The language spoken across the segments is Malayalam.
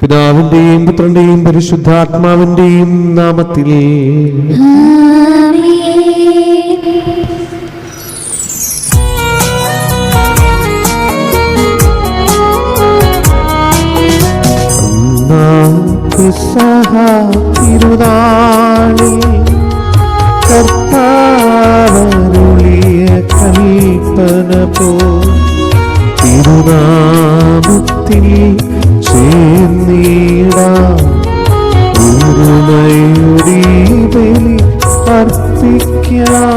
പിതാവിന്റെയും പുത്രന്റെയും പരിശുദ്ധാത്മാവിന്റെയും നാമത്തിൽ തിരുനാളിൽ കർത്താവരുളിയ കൽപ്പന പോ തിരുനാമത്തിൽ ചേർന്നിടാം ഒരുമയുടെ ബലി അർപ്പിക്കാം.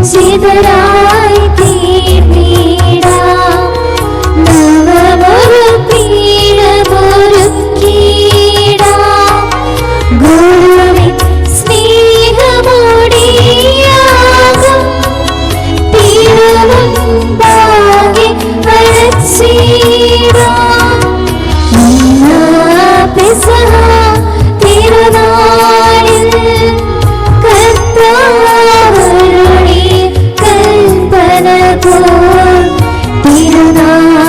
ചിതരായി തീർന്നിടാം നവമൊരു പീഠമൊരുക്കിടാം ഗുരുവിൻ സ്നേഹമോടിയാകും തിരുമുമ്പാകെ വരച്ചിടാം. പെസഹ തിരുനാളിൽ തിരുനാമത്തിൽ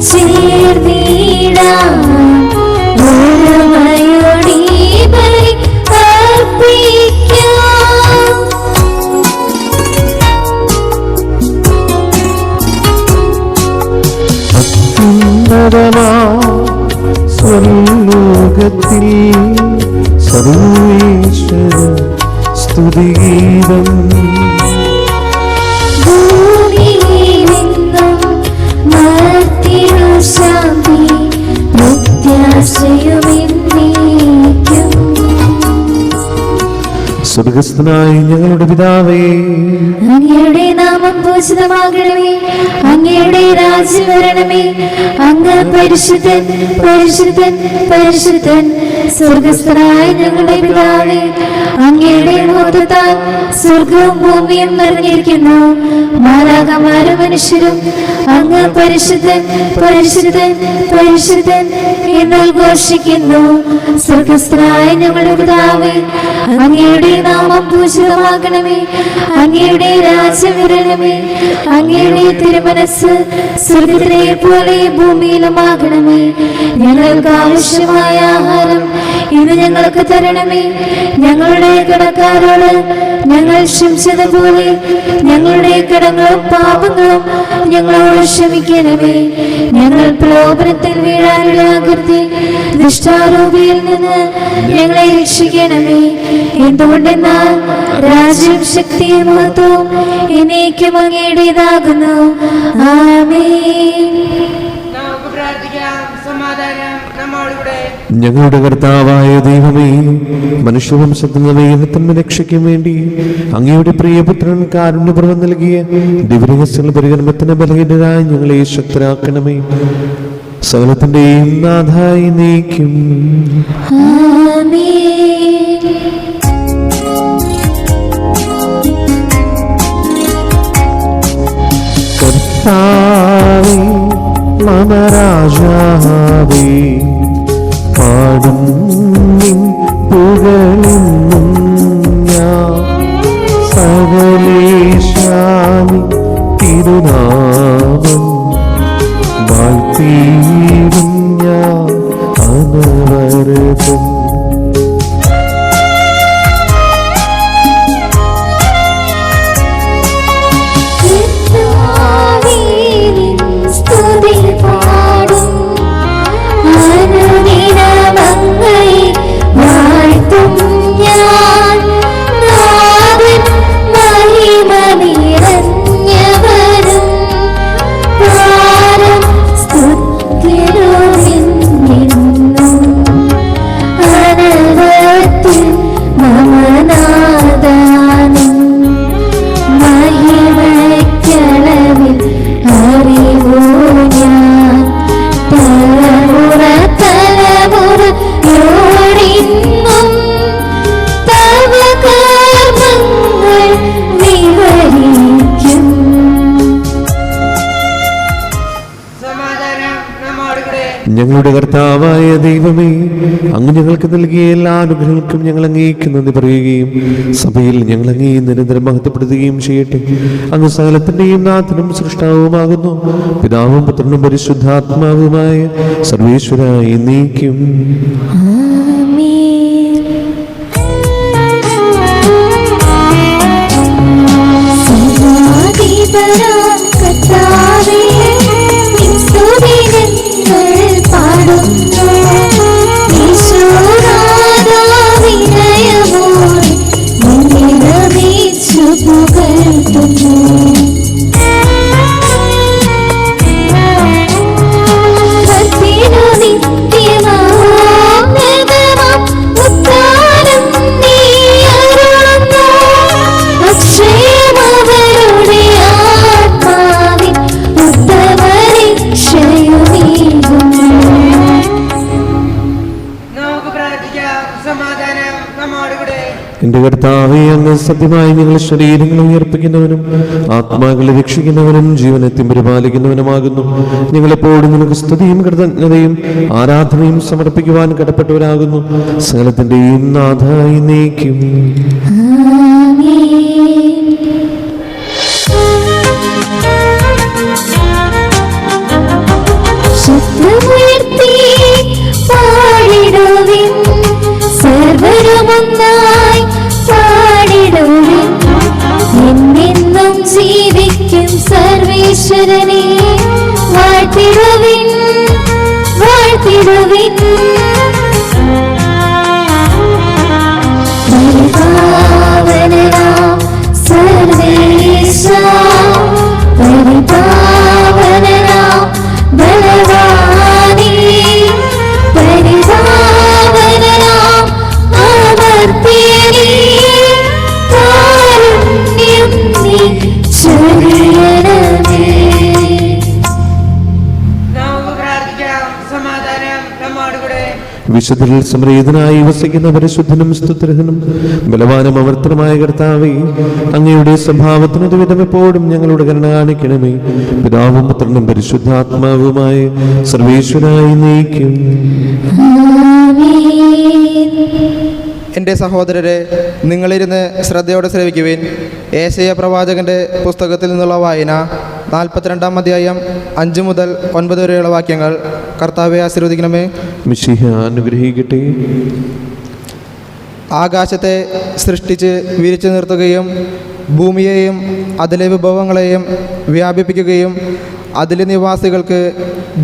ചേർന്നിടാം ഒരുമയോടെ ബലി അർപ്പിക്കാം. സ്വർലോകത്തിൽ സർവേശ്വര സ്തുതിഗീതം സ്വർഗസ്ഥനായ ഞങ്ങളുടെ പിതാവേ, അങ്ങയുടെ നാമം പൂജിതമാകണമേ, അങ്ങയുടെ രാജ്യം വരണമേ, അങ്ങ് പരിശുദ്ധൻ പരിശുദ്ധൻ പരിശുദ്ധൻ. സ്വർഗസ്ഥനായ ഞങ്ങളുടെ പിതാവേ, അങ്ങയുടെ മഹത്വത്താൽ സ്വർഗവും ഭൂമിയും നിറഞ്ഞിരിക്കുന്നു. മാലാഖമാരും മനുഷ്യരും അങ്ങ് പരിശുദ്ധൻ പരിശുദ്ധൻ പരിശുദ്ധൻ എന്നുദ്ഘോഷിക്കുന്നു. സ്വർഗസ്ഥനായ ഞങ്ങളുടെ പിതാവേ, അങ്ങയുടെ നാമം പൂജിതമാകണമേ, അങ്ങയുടെ രാജ്യം വരണമേ, അങ്ങയുടെ തിരുമനസ് സ്വർഗ്ഗത്തിലെ പോലെ ഭൂമിയിലുമാകണമേ. ഞങ്ങൾക്ക് ആവശ്യമായ ആഹാരം ഇന്ന് ഞങ്ങൾക്ക് തരണമേ. ഞങ്ങളുടെ കടക്കാരോട് ഞങ്ങൾ ക്ഷമിച്ചതുപോലെ ഞങ്ങളുടെ കടങ്ങളും പാപങ്ങളും ഞങ്ങളോട് ക്ഷമിക്കണമേ. ഞങ്ങൾ പ്രലോഭനത്തിൽ വീഴാനിടയാകരുതേ, ദുഷ്ടാരൂപിയിൽ നിന്ന് ഞങ്ങളെ രക്ഷിക്കണമേ. എന്തുകൊണ്ടെന്നാൽ രാജ്യവും ശക്തിയും മഹത്വവും എന്നേക്കും അങ്ങയുടേതാകുന്നു. ആമേൻ. ഞങ്ങളുടെ കർത്താവായ ദൈവമേ, മനുഷ്യവംശത്തിൽ നിന്ന് രക്ഷയ്ക്കും വേണ്ടി അങ്ങയുടെ പ്രിയപുത്രൻ കാരുണ്യപൂർവ്വം നൽകിയ ദിവ്യരഹസ്യ പരികർമ്മത്തിന് ബലഹീനരായി ഞങ്ങളെ ശക്തരാക്കണമേ. സകലത്തിന്റെയും നാഥായി നീക്കും. കർത്താവേ മമ രാജാവേ, പാടും നിൻ പുകഴും ഞാൻ. സകലേശാനി തിരുനാമം വാഴ്ത്തിയിടും ഞാൻ അനവരതം. ഞാൻ ഞങ്ങളുടെ കർത്താവായ ദൈവമേ, അങ്ങ് ഞങ്ങൾക്ക് നൽകിയ എല്ലാ അനുഗ്രഹങ്ങൾക്കും ഞങ്ങൾ അങ്ങേക്ക് നന്ദി പറയുകയും സഭയിൽ ഞങ്ങൾ അങ്ങേ നിരന്തരം മഹത്വപ്പെടുത്തുകയും ചെയ്യട്ടെ. അങ്ങ് സകലത്തിന്റെയും നാഥനും സൃഷ്ടാവുമാകുന്നു. പിതാവും പുത്രനും പരിശുദ്ധാത്മാവുമായ സർവേശ്വരായി നീക്കും. എന്റെ കർത്താവേ, അങ്ങ് സത്യമായി ഞങ്ങൾ ശരീരങ്ങളെ ഉയർപ്പിക്കുന്നവനും ആത്മാക്കളെ രക്ഷിക്കുന്നവനും ജീവനത്തെ പരിപാലിക്കുന്നവനുമാകുന്നു. ഞങ്ങളെപ്പോഴും നിനക്ക് സ്തുതിയും കൃതജ്ഞതയും ആരാധനയും സമർപ്പിക്കുവാൻ കടപ്പെട്ടവരാകുന്നു. സകലത്തിന്റെയും നാഥായി നീക്കും. ജീവിക്കും സർവേശ്വരനെ വാഴ്ത്തിടുവിൻ, വാഴ്ത്തിടുവിൻ. പരിപാവനനാം സർവേശ, പരിപാവനനാം ബലവാനേ, പരിപാവനനാം അമർത്യനേ, കാരുണ്യം നീ ചൊരിയണമേ. വിശുദ്ധരിൽ സമൃദ്ധനായി വസിക്കുന്ന പരിശുദ്ധനും സ്തുത്യർഹനും ബലവാനും അമർത്തനുമായ കർത്താവേ, അങ്ങയുടെ സ്വഭാവത്തിന് ദുരിതം എപ്പോഴും ഞങ്ങളോട് കരുണ കാണിക്കണമേ. പിതാവും പുത്രനും പരിശുദ്ധാത്മാവുമായ സർവേശ്വരായി നീക്കും. എൻ്റെ സഹോദരരെ, നിങ്ങളിരുന്ന് ശ്രദ്ധയോടെ ശ്രവിക്കുവിൻ. ഏശയ്യാ പ്രവാചകന്റെ പുസ്തകത്തിൽ നിന്നുള്ള വായന 42-ാം അധ്യായം 5 മുതൽ 9 വരെയുള്ള വാക്യങ്ങൾ. കർത്താവെ ആശീർവദിക്കണമേ. മിശിഹ അനുഗ്രഹിക്കട്ടെ. ആകാശത്തെ സൃഷ്ടിച്ച് വിരിച്ചു നിർത്തുകയും ഭൂമിയെയും അതിലെ വിഭവങ്ങളെയും വ്യാപിപ്പിക്കുകയും അതിലെ നിവാസികൾക്ക്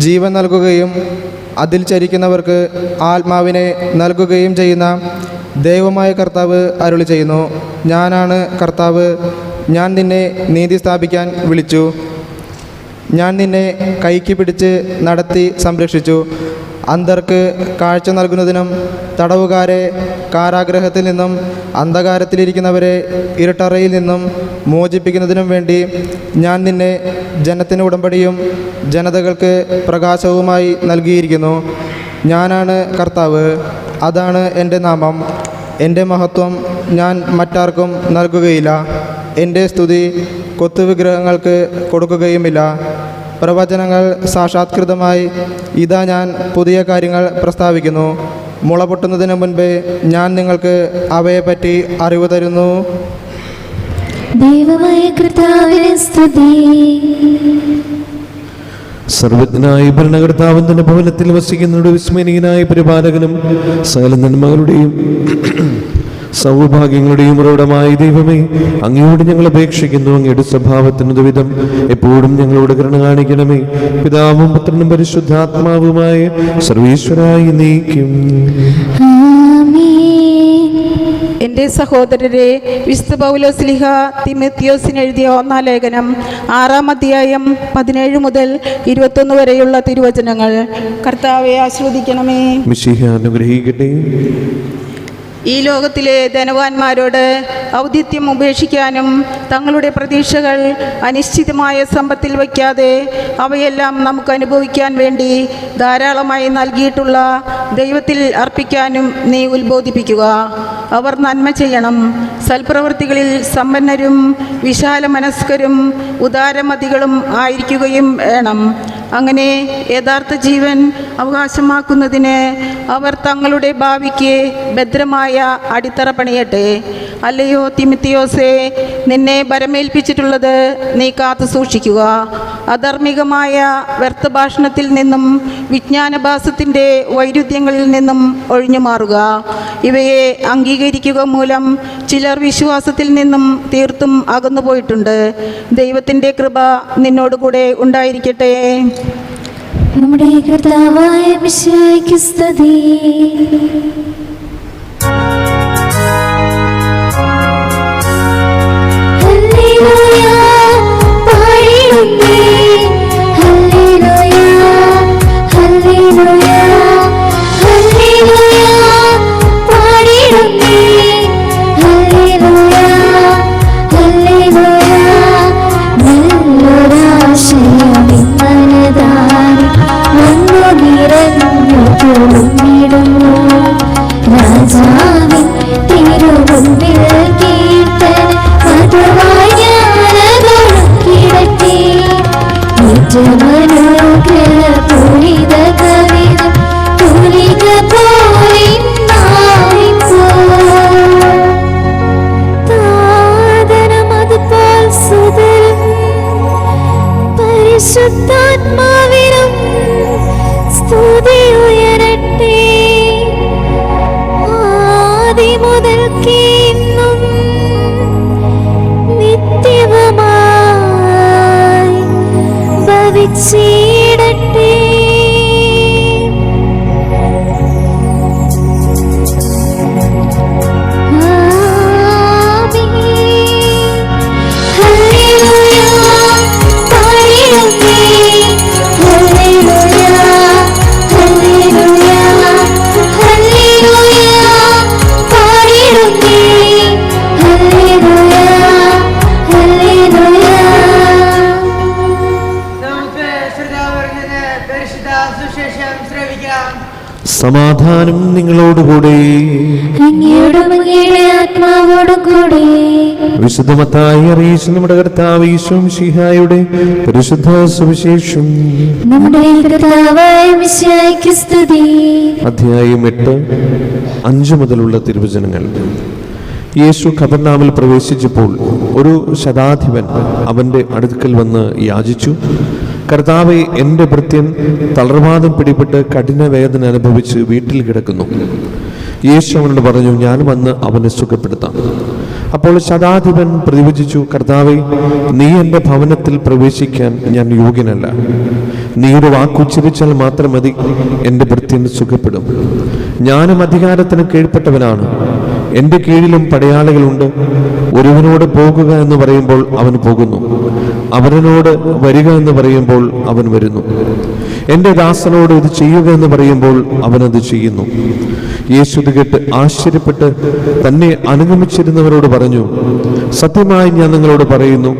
ജീവൻ നൽകുകയും അതിൽ ചരിക്കുന്നവർക്ക് ആത്മാവിനെ നൽകുകയും ചെയ്യുന്ന ദൈവമായ കർത്താവ് അരുളി ചെയ്യുന്നു: ഞാനാണ് കർത്താവ്, ഞാൻ നിന്നെ നീതി സ്ഥാപിക്കാൻ വിളിച്ചു. ഞാൻ നിന്നെ കൈക്ക് പിടിച്ച് നടത്തി സംരക്ഷിച്ചു. അന്ധർക്ക് കാഴ്ച നൽകുന്നതിനും തടവുകാരെ കാരാഗ്രഹത്തിൽ നിന്നും അന്ധകാരത്തിലിരിക്കുന്നവരെ ഇരുട്ടറയിൽ നിന്നും മോചിപ്പിക്കുന്നതിനും വേണ്ടി ഞാൻ നിന്നെ ജനത്തിന് ഉടമ്പടിയും ജനതകൾക്ക് പ്രകാശവുമായി നൽകിയിരിക്കുന്നു. ഞാനാണ് കർത്താവ്, അതാണ് എൻ്റെ നാമം. എൻ്റെ മഹത്വം ഞാൻ മറ്റാർക്കും നൽകുകയില്ല. എൻ്റെ സ്തുതി കൊത്തുവിഗ്രഹങ്ങൾക്ക് കൊടുക്കുകയുമില്ല. പ്രവചനങ്ങൾ സാക്ഷാത്കൃതമായി ഇതാ ഞാൻ പുതിയ കാര്യങ്ങൾ പ്രസ്താവിക്കുന്നു. മുള പൊട്ടുന്നതിന് മുൻപേ ഞാൻ നിങ്ങൾക്ക് അവയെപ്പറ്റി അറിവ് തരുന്നു. ദൈവമായ കർത്താവിനെ സ്തുതി. സർവജ്ഞനായ ഭരണകർത്താവിൻ തന്റെ ഭവനത്തിൽ വസിക്കുന്നവരുടെ വിസ്മരണീയനായ പരിപാലകനും സകല നന്മകളുടെയും സൗഭാഗ്യങ്ങളുടെയും ഉറവിടമായ ദൈവമേ, അങ്ങയോട് ഞങ്ങൾ അപേക്ഷിക്കുന്നു. അങ്ങയുടെ സ്വഭാവത്തിന് ദുരിതം എപ്പോഴും ഞങ്ങളോട് കരുണ കാണിക്കണമേ. പിതാവും പുത്രനും പരിശുദ്ധാത്മാവുമായ സർവേശ്വരായി നീക്കും. എൻ്റെ സഹോദരരെ, വിശുദ്ധ പൗലോസ്ലീഹ തിമോഥെയോസിന് എഴുതിയ 1-ാം ലേഖനം 6-ാം അധ്യായം 17 മുതൽ 21 വരെയുള്ള തിരുവചനങ്ങൾ. കർത്താവെ ആശീർവദിക്കണമേ. മിശിഹ അനുഗ്രഹിക്കട്ടെ. ഈ ലോകത്തിലെ ധനവാന്മാരോട് ഔദിത്യം ഉപേക്ഷിക്കാനും തങ്ങളുടെ പ്രതീക്ഷകൾ അനിശ്ചിതമായ സമ്പത്തിൽ വയ്ക്കാതെ അവയെല്ലാം നമുക്ക് അനുഭവിക്കാൻ വേണ്ടി ധാരാളമായി നൽകിയിട്ടുള്ള ദൈവത്തിൽ അർപ്പിക്കാനും നീ ഉത്ബോധിപ്പിക്കുക. അവർ നന്മ ചെയ്യണം, സൽപ്രവൃത്തികളിൽ സമ്പന്നരും വിശാല മനസ്കരും ഉദാരമതികളും ആയിരിക്കുകയും വേണം. അങ്ങനെ യഥാർത്ഥ ജീവൻ അവകാശമാക്കുന്നതിന് അവർ തങ്ങളുടെ ഭാവിക്ക് ഭദ്രമായ അടിത്തറ പണിയട്ടെ. അല്ലയോ തിമത്തിയോസേ, നിന്നെ ഭരമേൽപ്പിച്ചിട്ടുള്ളത് നീ കാത്തു സൂക്ഷിക്കുക. അധാർമികമായ വ്യർത്ഥഭാഷണത്തിൽ നിന്നും വിജ്ഞാനഭാസത്തിൻ്റെ വൈരുദ്ധ്യങ്ങളിൽ നിന്നും ഒഴിഞ്ഞു മാറുക. ഇവയെ അംഗീകരിക്കുക മൂലം ചിലർ വിശ്വാസത്തിൽ നിന്നും തീർത്തും അകന്നുപോയിട്ടുണ്ട്. ദൈവത്തിൻ്റെ കൃപ നിന്നോടുകൂടെ ഉണ്ടായിരിക്കട്ടെ. നമ്മുടെ കർത്താവായ മിശിഹായ്ക്ക് സ്തുതി. ഹല്ലേലൂയ പാടിടുന്നേ, ഹല്ലേലൂയ ഹല്ലേലൂയ ഹല്ലേലൂയ പാടിടുന്നേ, ഹല്ലേലൂയ ഹല്ലേലൂയ. നല്ലൊരാശയം മനതാരി വന്നു നിറഞ്ഞു തുളുമ്പിടുന്നു. രാജാവിൻ തിരുമുമ്പിൽ കീർത്തന മധുവായി ഞാനതൊഴുക്കിടട്ടെ. ഏറ്റമനുഗ്രഹ പൂരിത കവിത തുലിക പോലെ മാറിപ്പോ. താതനം അതുപോൽ സുതരും പരിശുദ്ധാത്മാവിനും സ്തുതി ഉയരട്ടെ. ആദിമുതൽക്കേ ഇന്നും നിത്യവുമായി ഭവിച്ചിടട്ടെ. ആമീൻ. ഹല്ലേലൂയ പാടിടുന്നേ, ഹല്ലേലൂയ ഹല്ലേലൂയ ഹല്ലേലൂയ പാടിടുന്നേ, ഹല്ലേലൂയ ഹല്ലേലൂയ. നമുക്ക് ശ്രദ്ധാപൂർവ്വം പരിശുദ്ധ സുവിശേഷം ശ്രവിക്കാം. സമാധാനം നിങ്ങളോടുകൂടെ. അങ്ങയോടും അങ്ങയുടെ ആത്മാവോടും കൂടെ. വിശുദ്ധ മത്തായി അറിയിച്ച നമ്മുടെ കർത്താവ് ഈശോ മിശിഹായുടെ പരിശുദ്ധ സുവിശേഷം. നമ്മുടെ കർത്താവായ മിശിഹായ്ക്ക് സ്തുതി. അധ്യായം 8, 5 മുതലുള്ള തിരുവചനങ്ങൾ. യേശു ഖബർനാമിൽ പ്രവേശിച്ചപ്പോൾ ഒരു ശതാധിപൻ അവൻ്റെ അടുക്കൽ വന്ന് യാചിച്ചു, കർത്താവേ, എൻ്റെ ഭൃത്യൻ തളർവാദം പിടിപെട്ട് കഠിന വേദന അനുഭവിച്ച് വീട്ടിൽ കിടക്കുന്നു. യേശു അവനോട് പറഞ്ഞു, ഞാൻ വന്ന് അവനെ സുഖപ്പെടുത്താം. അപ്പോൾ ശതാധിപൻ പ്രതിവചിച്ചു, കർത്താവേ, നീ എൻ്റെ ഭവനത്തിൽ പ്രവേശിക്കാൻ ഞാൻ യോഗ്യനല്ല. നീ ഒരു വാക്കുച്ചരിച്ചാൽ മാത്രം മതി, എൻ്റെ ഭൃത്യൻ സുഖപ്പെടും. ഞാനും അധികാരത്തിന് കീഴ്പ്പെട്ടവനാണ്, എൻ്റെ കീഴിലും പടയാളികളുണ്ട്. ഒരുവനോട് പോകുക എന്ന് പറയുമ്പോൾ അവൻ പോകുന്നു, അവനോട് വരിക എന്ന് പറയുമ്പോൾ അവൻ വരുന്നു. എൻ്റെ ദാസനോട് ഇത് ചെയ്യുക എന്ന് പറയുമ്പോൾ അവനത് ചെയ്യുന്നു. യേശു ഇത് കേട്ട് ആശ്ചര്യപ്പെട്ട് തന്നെ അനുഗമിച്ചിരുന്നവരോട് പറഞ്ഞു, സത്യമായി ഞാൻ നിങ്ങളോട് പറയുന്നു,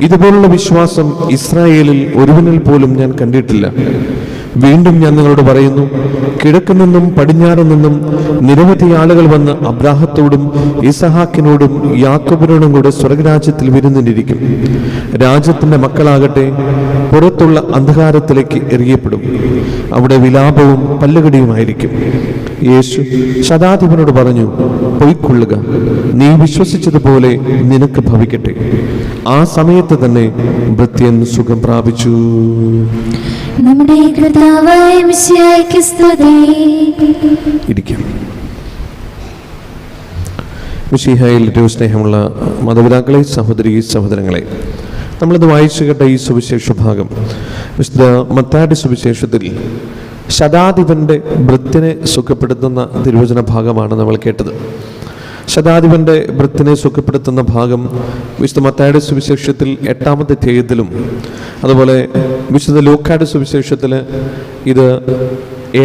ഇതുപോലുള്ള വിശ്വാസം ഇസ്രായേലിൽ ഒരുവനിൽ പോലും ഞാൻ കണ്ടിട്ടില്ല. വീണ്ടും ഞാൻ നിങ്ങളോട് പറയുന്നു, കിഴക്ക് നിന്നും പടിഞ്ഞാറ് നിന്നും നിരവധി ആളുകൾ വന്ന് അബ്രാഹത്തോടും ഇസഹാക്കിനോടും യാക്കോബിനോടും കൂടെ സ്വർഗരാജ്യത്തിൽ വിരുന്നിരിക്കും. രാജ്യത്തിൻ്റെ മക്കളാകട്ടെ പുറത്തുള്ള അന്ധകാരത്തിലേക്ക് എറിയപ്പെടും. അവിടെ വിലാപവും പല്ലുകടിയുമായിരിക്കും. യേശു ശതാധിപനോട് പറഞ്ഞു, പൊയ്ക്കൊള്ളുക, നീ വിശ്വസിച്ചതുപോലെ നിനക്ക് ഭവിക്കട്ടെ. ആ സമയത്ത് തന്നെ ഭൃത്യൻ സുഖം പ്രാപിച്ചു. നമ്മുടെ കർത്താവായ മിശിഹായ്ക്ക് സ്തുതി. ഇരിക്കാം. മിശിഹായിൽ ഏറ്റവും സ്നേഹമുള്ള മാതാപിതാക്കളെ, സഹോദരി സഹോദരങ്ങളെ, നമ്മളിത് വായിച്ചു കേട്ട ഈ സുവിശേഷ ഭാഗം വിശുദ്ധ മത്തായിയുടെ സുവിശേഷത്തിൽ ശതാധിപൻ്റെ ഭൃത്യനെ സുഖപ്പെടുത്തുന്ന തിരുവചന ഭാഗമാണ് നമ്മൾ കേട്ടത്. ശതാധിപൻ്റെ ഭൃത്യനെ സുഖപ്പെടുത്തുന്ന ഭാഗം വിശുദ്ധ മത്തായിയുടെ സുവിശേഷത്തിൽ 8-ാമത്തെ അധ്യായത്തിലും അതുപോലെ വിശുദ്ധ ലൂക്കായുടെ സുവിശേഷത്തിൽ ഇത്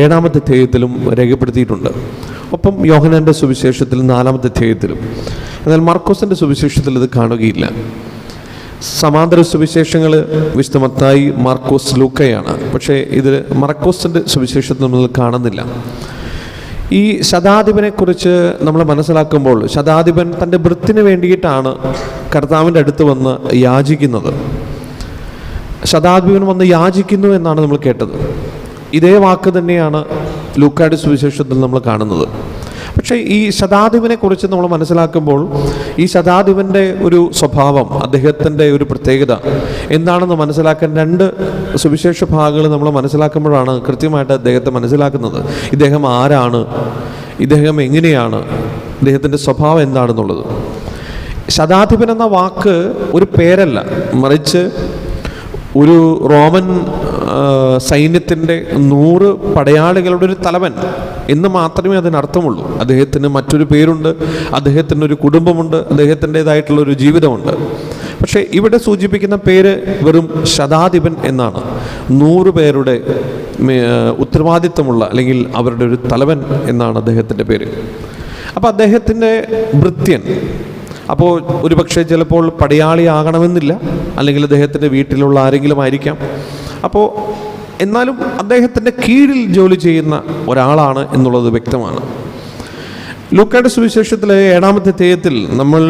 7-ാമത്തെ അധ്യായത്തിലും രേഖപ്പെടുത്തിയിട്ടുണ്ട്. ഒപ്പം യോഹന്നാൻ്റെ സുവിശേഷത്തിൽ 4-ാമത്തെ അധ്യായത്തിലും. എന്നാൽ മർക്കോസിൻ്റെ സുവിശേഷത്തിൽ ഇത് കാണുകയില്ല. സമാന്തര സുവിശേഷങ്ങൾ വിശുദ്ധ മത്തായി, മാർക്കോസ്, ലൂക്കയാണ്. പക്ഷേ ഇത് മർക്കോസിൻ്റെ സുവിശേഷത്തിൽ നമ്മൾ കാണുന്നില്ല. ഈ ശതാധിപനെ കുറിച്ച് നമ്മൾ മനസ്സിലാക്കുമ്പോൾ ശതാധിപൻ തൻ്റെ ഭൃത്യന് വേണ്ടിയിട്ടാണ് കർത്താവിൻ്റെ അടുത്ത് വന്ന് യാചിക്കുന്നത്. ശതാധിപൻ വന്ന് യാചിക്കുന്നു എന്നാണ് നമ്മൾ കേട്ടത്. ഇതേ വാക്ക് തന്നെയാണ് ലൂക്കായുടെ സുവിശേഷത്തിൽ നമ്മൾ കാണുന്നത്. പക്ഷേ ഈ ശതാധിപനെ കുറിച്ച് നമ്മൾ മനസ്സിലാക്കുമ്പോൾ ഈ ശതാധിപൻ്റെ ഒരു സ്വഭാവം, അദ്ദേഹത്തിൻ്റെ ഒരു പ്രത്യേകത എന്താണെന്ന് മനസ്സിലാക്കാൻ 2 സുവിശേഷ ഭാഗങ്ങൾ നമ്മൾ മനസ്സിലാക്കുമ്പോഴാണ് കൃത്യമായിട്ട് അദ്ദേഹത്തെ മനസ്സിലാക്കുന്നത്. ഇദ്ദേഹം ആരാണ്, ഇദ്ദേഹം എങ്ങനെയാണ്, ഇദ്ദേഹത്തിൻ്റെ സ്വഭാവം എന്താണെന്നുള്ളത്. ശതാധിപൻ എന്ന വാക്ക് ഒരു പേരല്ല, മറിച്ച് ഒരു റോമൻ സൈന്യത്തിൻ്റെ 100 പടയാളികളുടെ ഒരു തലവൻ എന്ന് മാത്രമേ അതിനർത്ഥമുള്ളൂ. അദ്ദേഹത്തിന് മറ്റൊരു പേരുണ്ട്, അദ്ദേഹത്തിനൊരു കുടുംബമുണ്ട്, അദ്ദേഹത്തിൻ്റെതായിട്ടുള്ളൊരു ജീവിതമുണ്ട്. പക്ഷേ ഇവിടെ സൂചിപ്പിക്കുന്ന പേര് വെറും ശതാധിപൻ എന്നാണ്. 100 പേരുടെ ഉത്തരവാദിത്വമുള്ള അല്ലെങ്കിൽ അവരുടെ ഒരു തലവൻ എന്നാണ് അദ്ദേഹത്തിൻ്റെ പേര്. അപ്പോൾ അദ്ദേഹത്തിൻ്റെ ഭൃത്യൻ, അപ്പോൾ ഒരുപക്ഷെ ചിലപ്പോൾ പടയാളിയാകണമെന്നില്ല, അല്ലെങ്കിൽ അദ്ദേഹത്തിൻ്റെ വീട്ടിലുള്ള ആരെങ്കിലും ആയിരിക്കാം. അപ്പോൾ എന്നാലും അദ്ദേഹത്തിൻ്റെ കീഴിൽ ജോലി ചെയ്യുന്ന ഒരാളാണ് എന്നുള്ളത് വ്യക്തമാണ്. ലൂക്കായുടെ സുവിശേഷത്തിലെ 7-ാമത്തെ അധ്യായത്തിൽ നമ്മൾ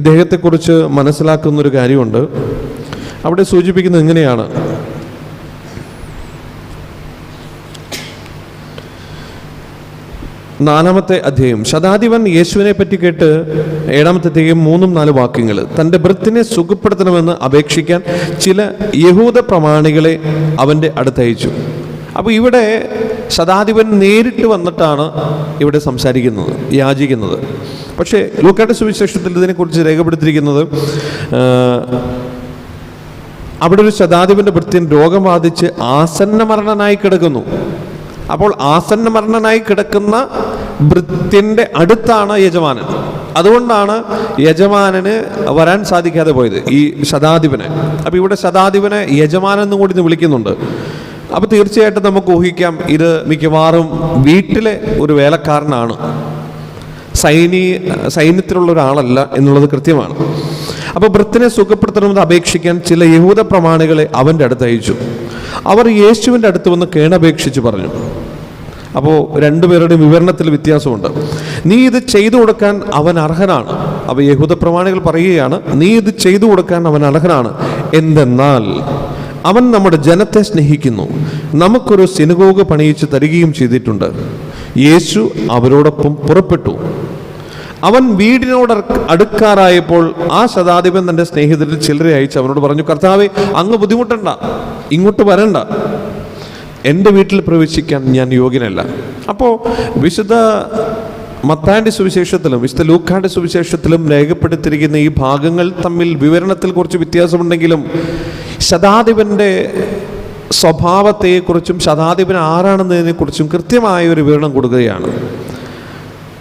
ഇദ്ദേഹത്തെക്കുറിച്ച് മനസ്സിലാക്കുന്നൊരു കാര്യമുണ്ട്. അവിടെ സൂചിപ്പിക്കുന്നത് ഇങ്ങനെയാണ്: 4-ാമത്തെ അധ്യായം. ശതാധിപൻ യേശുവിനെ പറ്റി കേട്ട് 7-ാമത്തെ അധ്യായം 3-4 വാക്യങ്ങൾ. തൻ്റെ ഭൃത്തിനെ സുഖപ്പെടുത്തണമെന്ന് അപേക്ഷിക്കാൻ ചില യഹൂദ പ്രമാണികളെ അവൻ്റെ അടുത്തയച്ചു. അപ്പോൾ ഇവിടെ ശതാധിപൻ നേരിട്ട് വന്നിട്ടാണ് ഇവിടെ സംസാരിക്കുന്നത്, യാചിക്കുന്നത്. പക്ഷേ ലൂക്കായുടെ സുവിശേഷത്തിൽ ഇതിനെക്കുറിച്ച് രേഖപ്പെടുത്തിയിരിക്കുന്നത് അവിടെ ഒരു ശതാധിപൻ്റെ ഭൃത്യൻ രോഗം ബാധിച്ച് ആസന്ന മരണനായി കിടക്കുന്നു. അപ്പോൾ ആസന്ന മരണനായി കിടക്കുന്ന ഭൃത്യൻ്റെ അടുത്താണ് യജമാനൻ. അതുകൊണ്ടാണ് യജമാനന് വരാൻ സാധിക്കാതെ പോയത്, ഈ ശതാധിപനെ. അപ്പോൾ ഇവിടെ ശതാധിപനെ യജമാനൻ എന്നും കൂടി വിളിക്കുന്നുണ്ട്. അപ്പോൾ തീർച്ചയായിട്ടും നമുക്ക് ഊഹിക്കാം, ഇത് മിക്കവാറും വീട്ടിലെ ഒരു വേലക്കാരനാണ്, സൈന്യത്തിലുള്ള ഒരാളല്ല എന്നുള്ളത് കൃത്യമാണ്. അപ്പോൾ ഭൃത്തിനെ സുഖപ്പെടുത്തണമെന്ന് അപേക്ഷിക്കാൻ ചില യഹൂദ പ്രമാണികളെ അവൻ്റെ അടുത്ത് അയച്ചു. അവർ യേശുവിൻ്റെ അടുത്ത് വന്ന് കേണപേക്ഷിച്ച് പറഞ്ഞു. അപ്പോൾ 2 പേരുടെയും വിവരണത്തിൽ വ്യത്യാസമുണ്ട്. നീ ഇത് ചെയ്തു കൊടുക്കാൻ അവൻ അർഹനാണ്. അപ്പോൾ യഹൂദ പ്രമാണികൾ പറയുകയാണ്, നീ ഇത് ചെയ്തു കൊടുക്കാൻ അവൻ അർഹനാണ്. എന്തെന്നാൽ അവൻ നമ്മുടെ ജനത്തെ സ്നേഹിക്കുന്നു, നമുക്കൊരു സിനഗോഗ് പണിയിച്ച് തരികയും ചെയ്തിട്ടുണ്ട്. യേശു അവരോടൊപ്പം പുറപ്പെട്ടു. അവൻ വീടിനോട് അടുക്കാറായപ്പോൾ ആ ശതാധിപൻ തൻ്റെ സ്നേഹിതരിൽ ചിലരെ അയച്ച് അവനോട് പറഞ്ഞു, കർത്താവേ, അങ്ങ് ബുദ്ധിമുട്ടണ്ട, ഇങ്ങോട്ട് വരണ്ട, എൻ്റെ വീട്ടിൽ പ്രവേശിക്കാൻ ഞാൻ യോഗ്യനല്ല. അപ്പോൾ വിശുദ്ധ മത്തായിയുടെ സുവിശേഷത്തിലും വിശുദ്ധ ലൂക്കായുടെ സുവിശേഷത്തിലും രേഖപ്പെടുത്തിയിരിക്കുന്ന ഈ ഭാഗങ്ങൾ തമ്മിൽ വിവരണത്തിൽ കുറച്ച് വ്യത്യാസമുണ്ടെങ്കിലും ശതാധിപൻ്റെ സ്വഭാവത്തെക്കുറിച്ചും ശതാധിപൻ ആരാണെന്നതിനെക്കുറിച്ചും കൃത്യമായ ഒരു വിവരണം കൊടുക്കുകയാണ്.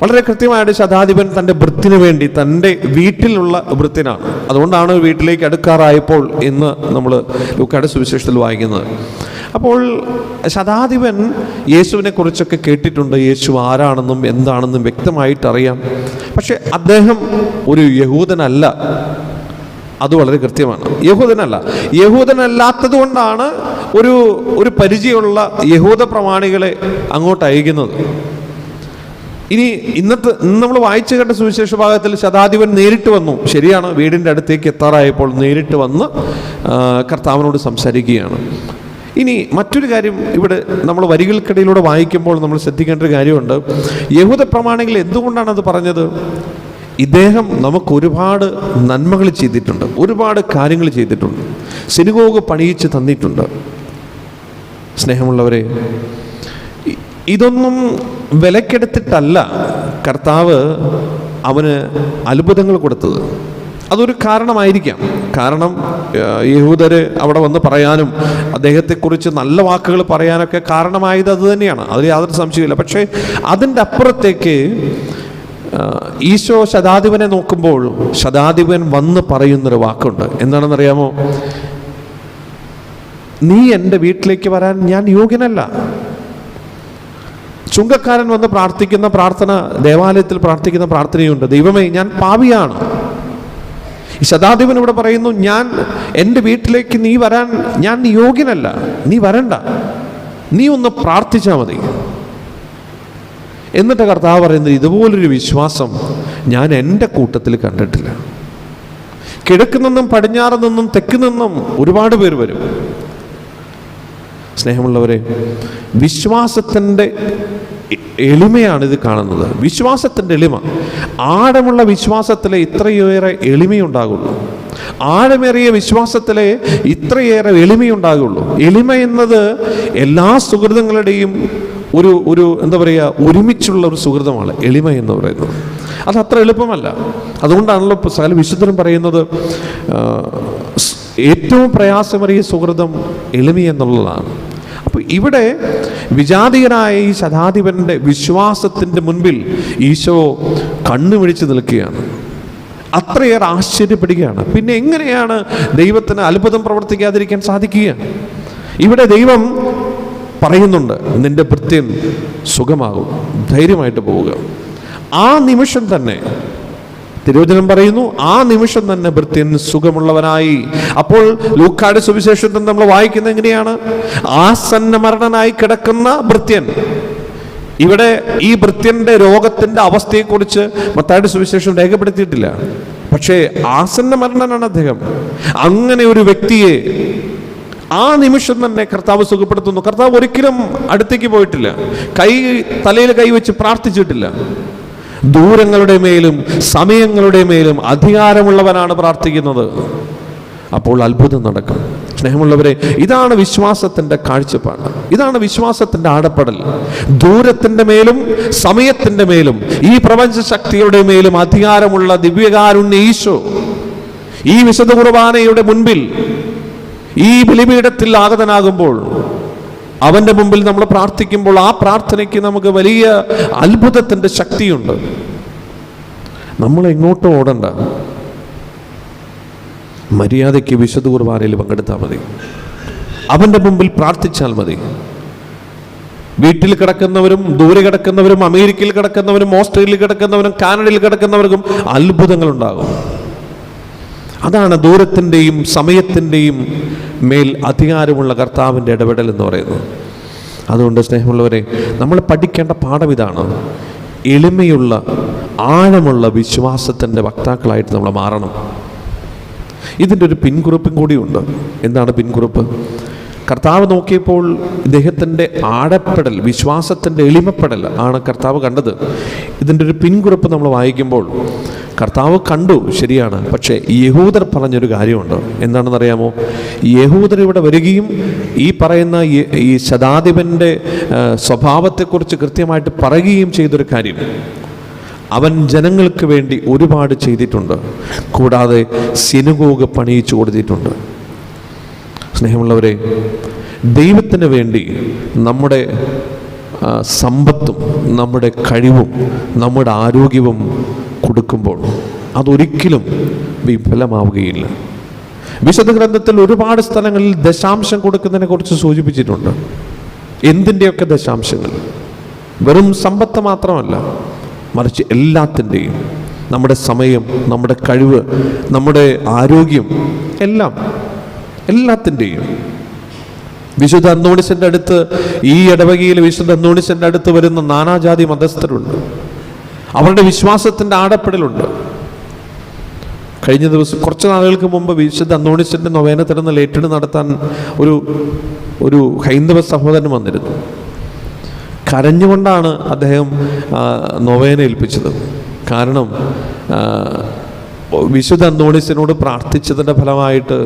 വളരെ കൃത്യമായിട്ട് ശതാധിപൻ തൻ്റെ ഭൃത്തിന് വേണ്ടി, തൻ്റെ വീട്ടിലുള്ള ഭൃത്തിനാണ്, അതുകൊണ്ടാണ് വീട്ടിലേക്ക് അടുക്കാറായപ്പോൾ എന്ന് നമ്മൾ ലൂക്കായുടെ സുവിശേഷത്തിൽ വായിക്കുന്നത്. അപ്പോൾ ശതാധിപൻ യേശുവിനെ കുറിച്ചൊക്കെ കേട്ടിട്ടുണ്ട്, യേശു ആരാണെന്നും എന്താണെന്നും വ്യക്തമായിട്ട് അറിയാം. പക്ഷെ അദ്ദേഹം ഒരു യഹൂദനല്ല, അത് വളരെ കൃത്യമാണ്. യഹൂദനല്ലാത്തത് കൊണ്ടാണ് ഒരു പരിചയമുള്ള യഹൂദ പ്രമാണികളെ അങ്ങോട്ട് അയക്കുന്നത്. ഇനി ഇന്ന് നമ്മൾ വായിച്ചു കേട്ട സുവിശേഷ ഭാഗത്തിൽ ശതാധിപൻ നേരിട്ട് വന്നു, ശരിയാണ്, വീടിൻ്റെ അടുത്തേക്ക് എത്താറായപ്പോൾ നേരിട്ട് വന്ന് കർത്താവിനോട് സംസാരിക്കുകയാണ്. ഇനി മറ്റൊരു കാര്യം ഇവിടെ നമ്മൾ വരികൾക്കിടയിലൂടെ വായിക്കുമ്പോൾ നമ്മൾ ശ്രദ്ധിക്കേണ്ട ഒരു കാര്യമുണ്ട്. യഹൂദ പ്രമാണികൾ എന്തുകൊണ്ടാണ് അത് പറഞ്ഞത്? ഇദ്ദേഹം നമുക്ക് ഒരുപാട് നന്മകൾ ചെയ്തിട്ടുണ്ട്, ഒരുപാട് കാര്യങ്ങൾ ചെയ്തിട്ടുണ്ട്, സിനഗോഗ് പണിയിച്ച് തന്നിട്ടുണ്ട്. സ്നേഹമുള്ളവരെ, ഇതൊന്നും വിലക്കെടുത്തിട്ടല്ല കർത്താവ് അവന് അത്ഭുതങ്ങൾ കൊടുത്തത്. അതൊരു കാരണമായിരിക്കാം. കാരണം യഹൂദര് അവിടെ വന്ന് പറയാനും അദ്ദേഹത്തെക്കുറിച്ച് നല്ല വാക്കുകൾ പറയാനൊക്കെ കാരണമായത് അത് തന്നെയാണ്, അതിൽ യാതൊരു സംശയമില്ല. പക്ഷേ അതിൻ്റെ അപ്പുറത്തേക്ക് ഈശോ ശതാധിപനെ നോക്കുമ്പോൾ ശതാധിപൻ വന്ന് പറയുന്നൊരു വാക്കുണ്ട്. എന്താണെന്നറിയാമോ? നീ എൻ്റെ വീട്ടിലേക്ക് വരാൻ ഞാൻ യോഗ്യനല്ല. ചുങ്കക്കാരൻ വന്ന് പ്രാർത്ഥിക്കുന്ന പ്രാർത്ഥന, ദേവാലയത്തിൽ പ്രാർത്ഥിക്കുന്ന പ്രാർത്ഥനയുണ്ട്, ദൈവമേ, ഞാൻ പാപിയാണ്. ഈ ശതാധിപൻ ഇവിടെ പറയുന്നു, എൻ്റെ വീട്ടിലേക്ക് നീ വരാൻ ഞാൻ യോഗ്യനല്ല, നീ വരണ്ട, നീ ഒന്ന് പ്രാർത്ഥിച്ചാൽ മതി. എന്നിട്ട് കർത്താവ് പറയുന്നത്, ഇതുപോലൊരു വിശ്വാസം ഞാൻ എൻ്റെ കൂട്ടത്തിൽ കണ്ടിട്ടില്ല. കിഴക്ക് നിന്നും പടിഞ്ഞാറ് നിന്നും തെക്ക് നിന്നും ഒരുപാട് പേര് വരും. സ്നേഹമുള്ളവരെ, വിശ്വാസത്തിൻ്റെ എളിമയാണ് ഇത് കാണുന്നത്. വിശ്വാസത്തിൻ്റെ എളിമ, ആഴമുള്ള വിശ്വാസത്തിലെ ഇത്രയേറെ എളിമയുണ്ടാകുള്ളൂ. ആഴമേറിയ വിശ്വാസത്തിലെ ഇത്രയേറെ എളിമയുണ്ടാകുള്ളൂ. എളിമ എന്നത് എല്ലാ സുഹൃതങ്ങളുടെയും ഒരു എന്താ പറയുക, ഒരുമിച്ചുള്ള ഒരു സുഹൃതമാണ് എളിമ എന്ന് പറയുന്നത്. അത് അത്ര എളുപ്പമല്ല. അതുകൊണ്ടാണല്ലോ സകല വിശുദ്ധരും പറയുന്നത് ഏറ്റവും പ്രയാസമേറിയ സുഹൃതം എളിമ എന്നുള്ളതാണ്. അപ്പോൾ ഇവിടെ വിജാതീയനായ ഈ ശതാധിപൻ്റെ വിശ്വാസത്തിൻ്റെ മുൻപിൽ ഈശോ കണ്ണുമിഴിച്ച് നിൽക്കുകയാണ്. അത്രയേറെ ആശ്ചര്യപ്പെടുകയാണ്. പിന്നെ എങ്ങനെയാണ് ദൈവത്തിന് അത്ഭുതം പ്രവർത്തിക്കാതിരിക്കാൻ സാധിക്കുക? ഇവിടെ ദൈവം പറയുന്നുണ്ട്, നിന്റെ ഭൃത്യൻ സുഖമാകും, ധൈര്യമായിട്ട് പോവുക. ആ നിമിഷം തന്നെ തിരുവചനം പറയുന്നു, ആ നിമിഷം തന്നെ ഭൃത്യൻ സുഖമുള്ളവനായി. അപ്പോൾ ലൂക്കായുടെ സുവിശേഷത്തിൽ നമ്മൾ വായിക്കുന്നത് എങ്ങനെയാണ്? ആസന്ന മരണനായി കിടക്കുന്ന ഭൃത്യൻ. ഇവിടെ ഈ ഭൃത്യന്റെ രോഗത്തിന്റെ അവസ്ഥയെക്കുറിച്ച് മത്തായിയുടെ സുവിശേഷം രേഖപ്പെടുത്തിയിട്ടില്ല. പക്ഷേ ആസന്ന മരണനാണ് അദ്ദേഹം. അങ്ങനെ ഒരു വ്യക്തിയെ ആ നിമിഷം തന്നെ കർത്താവ് സുഖപ്പെടുത്തുന്നു. കർത്താവ് ഒരിക്കലും അടുത്തേക്ക് പോയിട്ടില്ല, തലയിൽ കൈവച്ച് പ്രാർത്ഥിച്ചിട്ടില്ല. ദൂരങ്ങളുടെ മേലും സമയങ്ങളുടെ മേലും അധികാരമുള്ളവനാണ് പ്രാർത്ഥിക്കുന്നത്. അപ്പോൾ അത്ഭുതം നടക്കും. സ്നേഹമുള്ളവരെ, ഇതാണ് വിശ്വാസത്തിൻ്റെ കാഴ്ചപ്പാട്, ഇതാണ് വിശ്വാസത്തിൻ്റെ ആടപ്പെടൽ. ദൂരത്തിൻ്റെ മേലും സമയത്തിൻ്റെ മേലും ഈ പ്രപഞ്ച ശക്തിയുടെ മേലും അധികാരമുള്ള ദിവ്യകാരുണ്യ ഈശോ ഈ വിശുദ്ധ കുർബാനയുടെ മുൻപിൽ, ഈ ബലിപീഠത്തിൽ ആഗതനാകുമ്പോൾ, അവൻ്റെ മുമ്പിൽ നമ്മൾ പ്രാർത്ഥിക്കുമ്പോൾ ആ പ്രാർത്ഥനയ്ക്ക് നമുക്ക് വലിയ അത്ഭുതത്തിൻ്റെ ശക്തിയുണ്ട്. നമ്മൾ എങ്ങോട്ടും ഓടണ്ട, മര്യാദയ്ക്ക് വിശുദ്ധ കുർബാനയിൽ പങ്കെടുത്താൽ മതി, അവൻ്റെ മുമ്പിൽ പ്രാർത്ഥിച്ചാൽ മതി. വീട്ടിൽ കിടക്കുന്നവരും ദൂരെ കിടക്കുന്നവരും അമേരിക്കയിൽ കിടക്കുന്നവരും ഓസ്ട്രേലിയയിൽ കിടക്കുന്നവരും കാനഡയിൽ കിടക്കുന്നവർക്കും അത്ഭുതങ്ങളുണ്ടാകും. അതാണ് ദൂരത്തിൻ്റെയും സമയത്തിൻ്റെയും മേൽ അധികാരമുള്ള കർത്താവിൻ്റെ ഇടപെടൽ എന്ന് പറയുന്നത്. അതുകൊണ്ട് സ്നേഹമുള്ളവരെ, നമ്മൾ പഠിക്കേണ്ട പാഠം ഇതാണ്. എളിമയുള്ള ആഴമുള്ള വിശ്വാസത്തിൻ്റെ വക്താക്കളായിട്ട് നമ്മൾ മാറണം. ഇതിൻ്റെ ഒരു പിൻകുറിപ്പും കൂടിയുണ്ട്. എന്താണ് പിൻകുറിപ്പ്? കർത്താവ് നോക്കിയപ്പോൾ ഇദ്ദേഹത്തിൻ്റെ ആഴപ്പെടൽ, വിശ്വാസത്തിൻ്റെ എളിമപ്പെടൽ ആണ് കർത്താവ് കണ്ടത്. ഇതിൻ്റെ ഒരു പിൻകുറിപ്പ് നമ്മൾ വായിക്കുമ്പോൾ കർത്താവ് കണ്ടു, ശരിയാണ്. പക്ഷേ യഹൂദർ പറഞ്ഞൊരു കാര്യമുണ്ട്. എന്താണെന്നറിയാമോ? യഹൂദർ ഇവിടെ വരികയും ഈ പറയുന്ന ഈ ശതാധിപൻ്റെ സ്വഭാവത്തെക്കുറിച്ച് കൃത്യമായിട്ട് പറയുകയും ചെയ്തൊരു കാര്യം, അവൻ ജനങ്ങൾക്ക് വേണ്ടി ഒരുപാട് ചെയ്തിട്ടുണ്ട്, കൂടാതെ സിനഗോഗ് പണിയിച്ചു കൊടുത്തിട്ടുണ്ട്. സ്നേഹമുള്ളവരെ, ദൈവത്തിന് വേണ്ടി നമ്മുടെ സമ്പത്തും നമ്മുടെ കഴിവും നമ്മുടെ ആരോഗ്യവും കൊടുക്കുമ്പോൾ അതൊരിക്കലും വിഫലമാവുകയില്ല. വിശുദ്ധ ഗ്രന്ഥത്തിൽ ഒരുപാട് സ്ഥലങ്ങളിൽ ദശാംശം കൊടുക്കുന്നതിനെ കുറിച്ച് സൂചിപ്പിച്ചിട്ടുണ്ട്. എന്തിൻ്റെയൊക്കെ ദശാംശങ്ങൾ? വെറും സമ്പത്ത് മാത്രമല്ല, മറിച്ച് എല്ലാത്തിൻ്റെയും, നമ്മുടെ സമയം, നമ്മുടെ കഴിവ്, നമ്മുടെ ആരോഗ്യം, എല്ലാത്തിൻ്റെയും. വിശുദ്ധ അന്തോണിസിൻ്റെ അടുത്ത്, ഈ ഇടവകയിൽ വിശുദ്ധ അന്തോണിസിൻ്റെ അടുത്ത് വരുന്ന നാനാജാതി മതസ്ഥരുണ്ട്. അവരുടെ വിശ്വാസത്തിൻ്റെ ആടപ്പെടലുണ്ട്. കഴിഞ്ഞ ദിവസം, കുറച്ച് നാളുകൾക്ക് മുമ്പ് വിശുദ്ധ അന്തോണിസിൻ്റെ നൊവേന തരുന്ന ലേറ്റഡ് നടത്താൻ ഒരു ഹൈന്ദവ സഹോദരൻ വന്നിരുന്നു. കരഞ്ഞുകൊണ്ടാണ് അദ്ദേഹം നൊവേന ഏൽപ്പിച്ചത്. കാരണം വിശുദ്ധ അന്തോണിസിനോട് പ്രാർത്ഥിച്ചതിൻ്റെ ഫലമായിട്ട്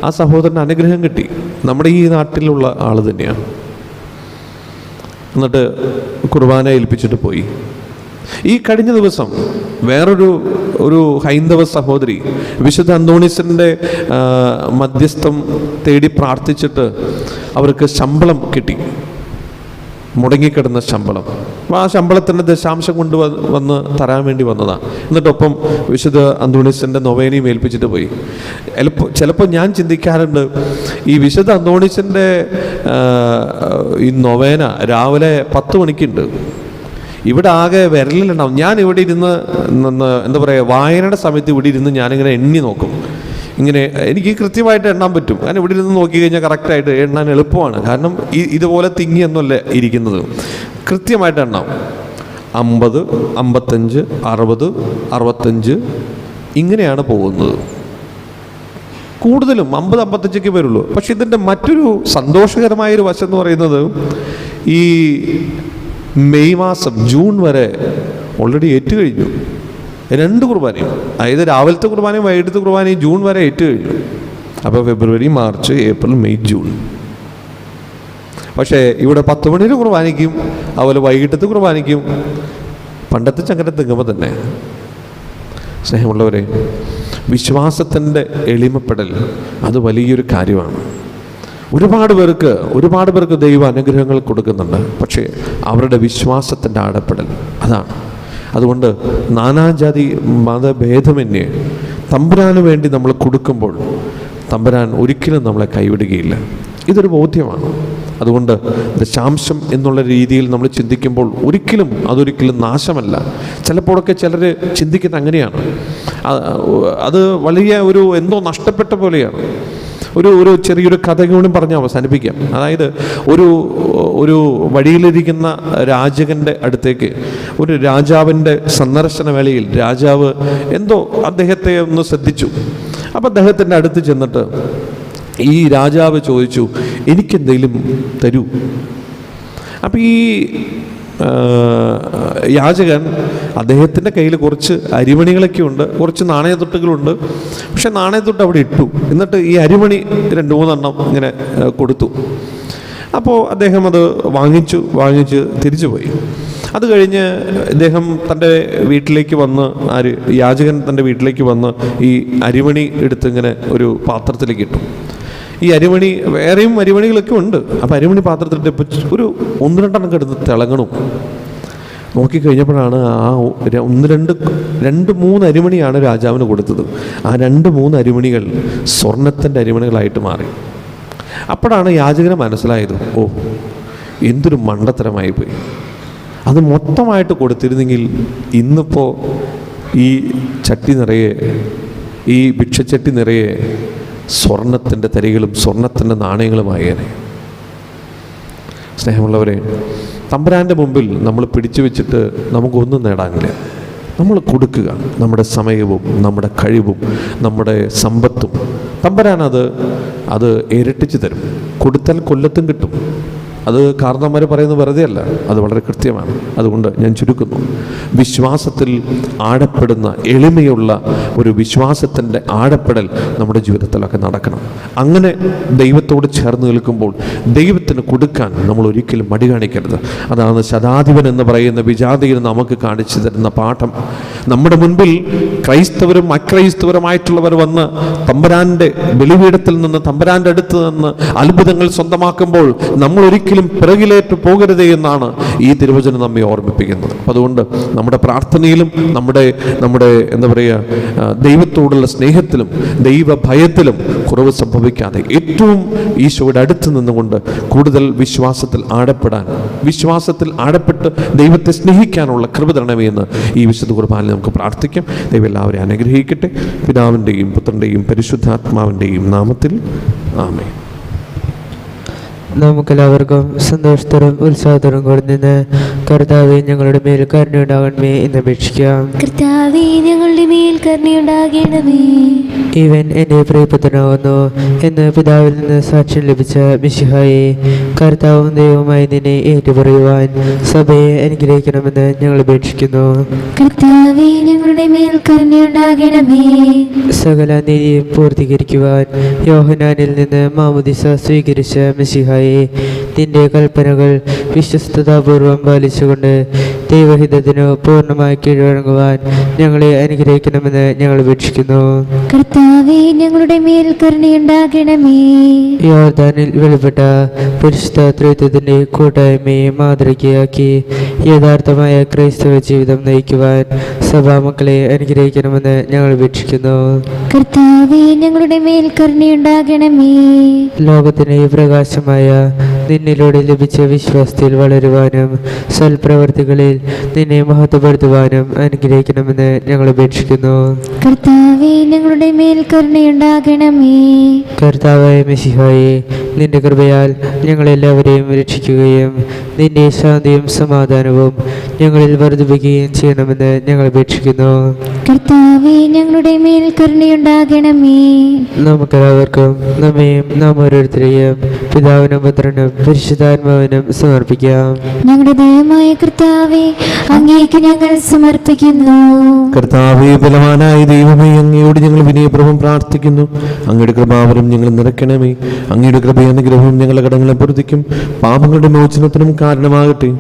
ആ സഹോദരന് അനുഗ്രഹം കിട്ടി. നമ്മുടെ ഈ നാട്ടിലുള്ള ആൾ തന്നെയാണ്. എന്നിട്ട് കുർബാന ഏൽപ്പിച്ചിട്ട് പോയി. ഈ കഴിഞ്ഞ ദിവസം വേറൊരു ഹൈന്ദവ സഹോദരി വിശുദ്ധ അന്തോണിസിൻ്റെ മധ്യസ്ഥം തേടി പ്രാർത്ഥിച്ചിട്ട് അവർക്ക് ശമ്പളം കിട്ടി, മുടങ്ങിക്കിടന്ന ശമ്പളം. ആ ശമ്പളത്തിൻ്റെ ദശാംശം വന്ന് തരാൻ വേണ്ടി വന്നതാണ്. എന്നിട്ടൊപ്പം വിശുദ്ധ അന്തോണിസിൻ്റെ നൊവേനയും ഏൽപ്പിച്ചിട്ട് പോയി. ചിലപ്പോൾ ഞാൻ ചിന്തിക്കാറുണ്ട്, ഈ വിശുദ്ധ അന്തോണിസിൻ്റെ ഈ നൊവേന രാവിലെ 10 മണിക്കുണ്ട്. ഇവിടെ ആകെ വിരലിലുണ്ടാവും. ഞാൻ ഇവിടെ ഇരുന്ന് എന്താ പറയുക, വായനയുടെ സമയത്ത് ഇവിടെ ഇരുന്ന് ഞാനിങ്ങനെ എണ്ണി നോക്കും. ഇങ്ങനെ എനിക്ക് കൃത്യമായിട്ട് എണ്ണാൻ പറ്റും. കാരണം ഇവിടെ ഇരുന്ന് നോക്കി കഴിഞ്ഞാൽ കറക്റ്റായിട്ട് എണ്ണാൻ എളുപ്പമാണ്. കാരണം ഇതുപോലെ തിങ്ങിയൊന്നുമല്ല ഇരിക്കുന്നത്, കൃത്യമായിട്ട് എണ്ണാം. 50, 55, 60, 65 ഇങ്ങനെയാണ് പോകുന്നത്. കൂടുതലും 50-55 പേരുള്ളൂ. പക്ഷെ ഇതിൻ്റെ മറ്റൊരു സന്തോഷകരമായൊരു വശം എന്ന് പറയുന്നത് ഈ മെയ് മാസം ജൂൺ വരെ ഓൾറെഡി ഏറ്റുകഴിഞ്ഞു 2 കുർബാനയും. അതായത് രാവിലത്തെ കുർബാനയും വൈകിട്ടത്തെ കുർബാനയും ജൂൺ വരെ ഏറ്റുകഴിഞ്ഞു. അപ്പോൾ ഫെബ്രുവരി, മാർച്ച്, ഏപ്രിൽ, മെയ്, ജൂൺ. പക്ഷേ ഇവിടെ 10 മണിയുടെ കുർബാനയ്ക്കും അതുപോലെ വൈകിട്ടത്തെ കുർബാനയ്ക്കും പണ്ടത്തെ ചങ്കര തിങ്ങുമ്പോൾ തന്നെ സ്നേഹമുള്ളവരെ, വിശ്വാസത്തിൻ്റെ എളിമപ്പെടൽ അത് വലിയൊരു കാര്യമാണ്. ഒരുപാട് പേർക്ക് ദൈവ അനുഗ്രഹങ്ങൾ കൊടുക്കുന്നുണ്ട്. പക്ഷേ അവരുടെ വിശ്വാസത്തിൻ്റെ ആഴപ്പെടൽ അതാണ്. അതുകൊണ്ട് നാനാജാതി മതഭേദമന്യേ തമ്പുരാന് വേണ്ടി നമ്മൾ കൊടുക്കുമ്പോൾ തമ്പുരാൻ ഒരിക്കലും നമ്മളെ കൈവിടുകയില്ല. ഇതൊരു ബോധ്യമാണ്. അതുകൊണ്ട് ദശാംശം എന്നുള്ള രീതിയിൽ നമ്മൾ ചിന്തിക്കുമ്പോൾ അതൊരിക്കലും നാശമല്ല. ചിലപ്പോഴൊക്കെ ചിലർ ചിന്തിക്കുന്നത് അങ്ങനെയാണ്. അത് വലിയ എന്തോ നഷ്ടപ്പെട്ട പോലെയാണ്. ഒരു ചെറിയൊരു കഥ കൂടി പറഞ്ഞ് അവസാനിപ്പിക്കാം. അതായത് ഒരു വഴിയിലിരിക്കുന്ന രാജകൻ്റെ അടുത്തേക്ക് ഒരു രാജാവിൻ്റെ സന്ദർശന വേളയിൽ രാജാവ് എന്തോ അദ്ദേഹത്തെ ഒന്ന് ശ്രദ്ധിച്ചു. അപ്പം അദ്ദേഹത്തിൻ്റെ അടുത്ത് ചെന്നിട്ട് ഈ രാജാവ് ചോദിച്ചു, എനിക്കെന്തെങ്കിലും തരൂ. അപ്പം ഈ യാചകൻ അദ്ദേഹത്തിൻ്റെ കയ്യിൽ കുറച്ച് അരിമണികളൊക്കെ ഉണ്ട്, കുറച്ച് നാണയത്തൊട്ടുകളുണ്ട്. പക്ഷെ നാണയത്തൊട്ട് അവിടെ ഇട്ടു. എന്നിട്ട് ഈ അരിമണി 2-3 എണ്ണം ഇങ്ങനെ കൊടുത്തു. അപ്പോൾ അദ്ദേഹം അത് വാങ്ങിച്ച് തിരിച്ചു പോയി. അത് കഴിഞ്ഞ് ഇദ്ദേഹം തൻ്റെ വീട്ടിലേക്ക് വന്ന് യാചകൻ തൻ്റെ വീട്ടിലേക്ക് വന്ന് ഈ അരിമണി എടുത്ത് ഇങ്ങനെ ഒരു പാത്രത്തിലേക്ക് ഇട്ടു. ഈ അരിമണി വേറെയും അരിമണികളൊക്കെ ഉണ്ട്. അപ്പോൾ അരിമണി പാത്രത്തിലിട്ട് ഇപ്പോൾ 1-2 എണ്ണം എടുത്ത് തിളങ്ങണം. നോക്കിക്കഴിഞ്ഞപ്പോഴാണ് ആ 2-3 അരിമണിയാണ് രാജാവിന് കൊടുത്തത്. ആ 2-3 അരിമണികൾ സ്വർണത്തിൻ്റെ അരിമണികളായിട്ട് മാറി. അപ്പോഴാണ് യാചകന് മനസ്സിലായത്, ഓ എന്തൊരു മണ്ടത്തരമായി പോയി. അത് മൊത്തമായിട്ട് കൊടുത്തിരുന്നെങ്കിൽ ഇന്നിപ്പോൾ ഈ ചട്ടി നിറയെ, ഈ ഭിക്ഷച്ചട്ടി നിറയെ സ്വർണത്തിൻ്റെ തരികളും സ്വർണത്തിൻ്റെ നാണയങ്ങളുമായേനെ. സ്നേഹമുള്ളവരെ, തമ്പുരാൻ്റെ മുമ്പിൽ നമ്മൾ പിടിച്ചു വെച്ചിട്ട് നമുക്കൊന്നും നേടാനില്ല. നമ്മൾ കൊടുക്കുക, നമ്മുടെ സമയവും നമ്മുടെ കഴിവും നമ്മുടെ സമ്പത്തും. തമ്പുരാൻ അത് ഇരട്ടിച്ച് തരും. കൊടുത്താൽ കൊല്ലത്തും കിട്ടും. അത് കാരണവന്മാർ പറയുന്നത് വെറുതെ അല്ല, അത് വളരെ കൃത്യമാണ്. അതുകൊണ്ട് ഞാൻ ചുരുക്കുന്നു, വിശ്വാസത്തിൽ ആഴപ്പെടുന്ന എളിമയുള്ള ഒരു വിശ്വാസത്തിൻ്റെ ആഴപ്പെടൽ നമ്മുടെ ജീവിതത്തിലൊക്കെ നടക്കണം. അങ്ങനെ ദൈവത്തോട് ചേർന്ന് നിൽക്കുമ്പോൾ ദൈവത്തിന് കൊടുക്കാൻ നമ്മൾ ഒരിക്കലും മടി കാണിക്കരുത്. അതാണ് ശതാധിപൻ എന്ന് പറയുന്ന വിജാതിയിൽ നമുക്ക് കാണിച്ചു തരുന്ന പാഠം. നമ്മുടെ മുൻപിൽ ക്രൈസ്തവരും അക്രൈസ്തവരുമായിട്ടുള്ളവർ വന്ന് തമ്പുരാൻ്റെ ബലിപീഠത്തിൽ നിന്ന്, തമ്പുരാൻ്റെ അടുത്ത് നിന്ന് അത്ഭുതങ്ങൾ സ്വന്തമാക്കുമ്പോൾ നമ്മൾ ഒരിക്കലും പിറകിലേറ്റ് പോകരുതേ എന്നാണ് ഈ തിരുവചനം നമ്മെ ഓർമ്മിപ്പിക്കുന്നത്. അതുകൊണ്ട് നമ്മുടെ പ്രാർത്ഥനയിലും നമ്മുടെ എന്താ പറയുക, ദൈവത്തോടുള്ള സ്നേഹത്തിലും ദൈവഭയത്തിലും കുറവ് സംഭവിക്കാതെ ഏറ്റവും ഈശോയുടെ അടുത്ത് നിന്നുകൊണ്ട് കൂടുതൽ വിശ്വാസത്തിൽ ആഴപ്പെട്ട് ദൈവത്തെ സ്നേഹിക്കാനുള്ള കൃപ തരണമേ എന്ന് ഈ വിശുദ്ധ കുർബാനയിൽ നമുക്ക് പ്രാർത്ഥിക്കാം. ദൈവം എല്ലാവരെയും അനുഗ്രഹിക്കട്ടെ. പിതാവിൻ്റെയും പുത്രൻ്റെയും പരിശുദ്ധാത്മാവിൻ്റെയും നാമത്തിൽ ആമേൻ. നമുക്കെല്ലാവർക്കും സന്തോഷത്തോടും ഉത്സാഹത്തോടും കൂടി നിന്ന് കർത്താവേ ഞങ്ങളുടെ മേൽ കരുണയുണ്ടാകണമേ എന്ന് അപേക്ഷിക്കാം. കർത്താവേ ഞങ്ങളുടെ മേൽ കരുണയുണ്ടാകണമേ. ഇവൻ എൻ്റെ പ്രിയപുത്രനാകുന്നു എന്ന് പിതാവിൽ നിന്ന് സാക്ഷ്യം ലഭിച്ച മിശിഹായെ, കർത്താവും ദൈവവുമായി നിന്നെ ഏറ്റുപറയുവാൻ സഭയെ അനുഗ്രഹിക്കണമെന്ന് ഞങ്ങൾ അപേക്ഷിക്കുന്നു. കർത്താവേ ഞങ്ങളുടെ മേൽ കരുണയുണ്ടാകണമേ. സകല നീതിയും പൂർത്തീകരിക്കുവാൻ യോഹന്നാനിൽ നിന്ന് മാമോദിസ സ്വീകരിച്ച മിശിഹായെ, നിന്റെ കൽപ്പനകൾ വിശ്വസ്തതാപൂർവം പാലിച്ചുകൊണ്ട് ദൈവഹിതത്തിനു പൂർണ്ണമായി കീഴടങ്ങുവാൻ ഞങ്ങളെ അനുഗ്രഹിക്കണമെന്ന് ഞങ്ങൾ അപേക്ഷിക്കുന്നു. കർത്താവേ ഞങ്ങളുടെ മേൽ കരുണയുണ്ടാകണമേ. യോർദാനിൽ വെളിപ്പെട്ട പരിശുദ്ധ ത്രിത്വത്തിന്റെ കൂട്ടായ്മയെ മാതൃകയാക്കി യഥാർത്ഥമായ ക്രൈസ്തവ ജീവിതം നയിക്കുവാൻ സഭാമക്കളെ അനുഗ്രഹിക്കണമെന്ന് ഞങ്ങൾ അപേക്ഷിക്കുന്നു. കർത്താവേ ഞങ്ങളുടെ മേൽ കരുണയുണ്ടാകണമേ. ലോകത്തിന് പ്രകാശമായ നിന്നിലൂടെ ലഭിച്ച വിശ്വാസത്തിൽ വളരുവാനും സൽപ്രവർത്തികളിൽ നിന്നെ മഹത്വപ്പെടുത്തുവാനും അനുഗ്രഹിക്കണമെന്ന് ഞങ്ങൾ അപേക്ഷിക്കുന്നു. കർത്താവേ ഞങ്ങളുടെ മേൽ കരുണയുണ്ടാകണമേ. കർത്താവായ മിശിഹായെ, നിന്റെ കൃപയാൽ ഞങ്ങളെല്ലാവരെയും രക്ഷിക്കുകയും നിന്റെ ശാന്തിയും സമാധാനവും ഞങ്ങളിൽ വർദ്ധിപ്പിക്കുകയും ചെയ്യണമെന്ന് ഞങ്ങൾ അപേക്ഷിക്കുന്നു. കർത്താവേ ഞങ്ങളുടെ മേൽ കരുണയുണ്ടാകണമേ. നമുക്കെല്ലാവർക്കും നമ്മയും നാം ഓരോരുത്തരെയും പിതാവിനും പുത്രനും പരിശുദ്ധാത്മാവിനും സമർപ്പിക്കാം. ഞങ്ങളുടെ ദൈവമായ കർത്താവേ, അങ്ങേക്ക് ഞങ്ങൾ സമർപ്പിക്കുന്നു. കർത്താവേ, ബലവാനായ ദൈവമേ, അങ്ങയോട് ഞങ്ങൾ വിനയപൂർവ്വം പ്രാർത്ഥിക്കുന്നു. അങ്ങയുടെ കൃപാവരം ഞങ്ങൾ നിറയ്ക്കണമേ. അങ്ങയുടെ കൃപയനുഗ്രഹവും ഞങ്ങളുടെ കടങ്ങളെ പൊറുതിക്കും പാപങ്ങളുടെ മോചനത്തിനും കാരണമാകട്ടെ.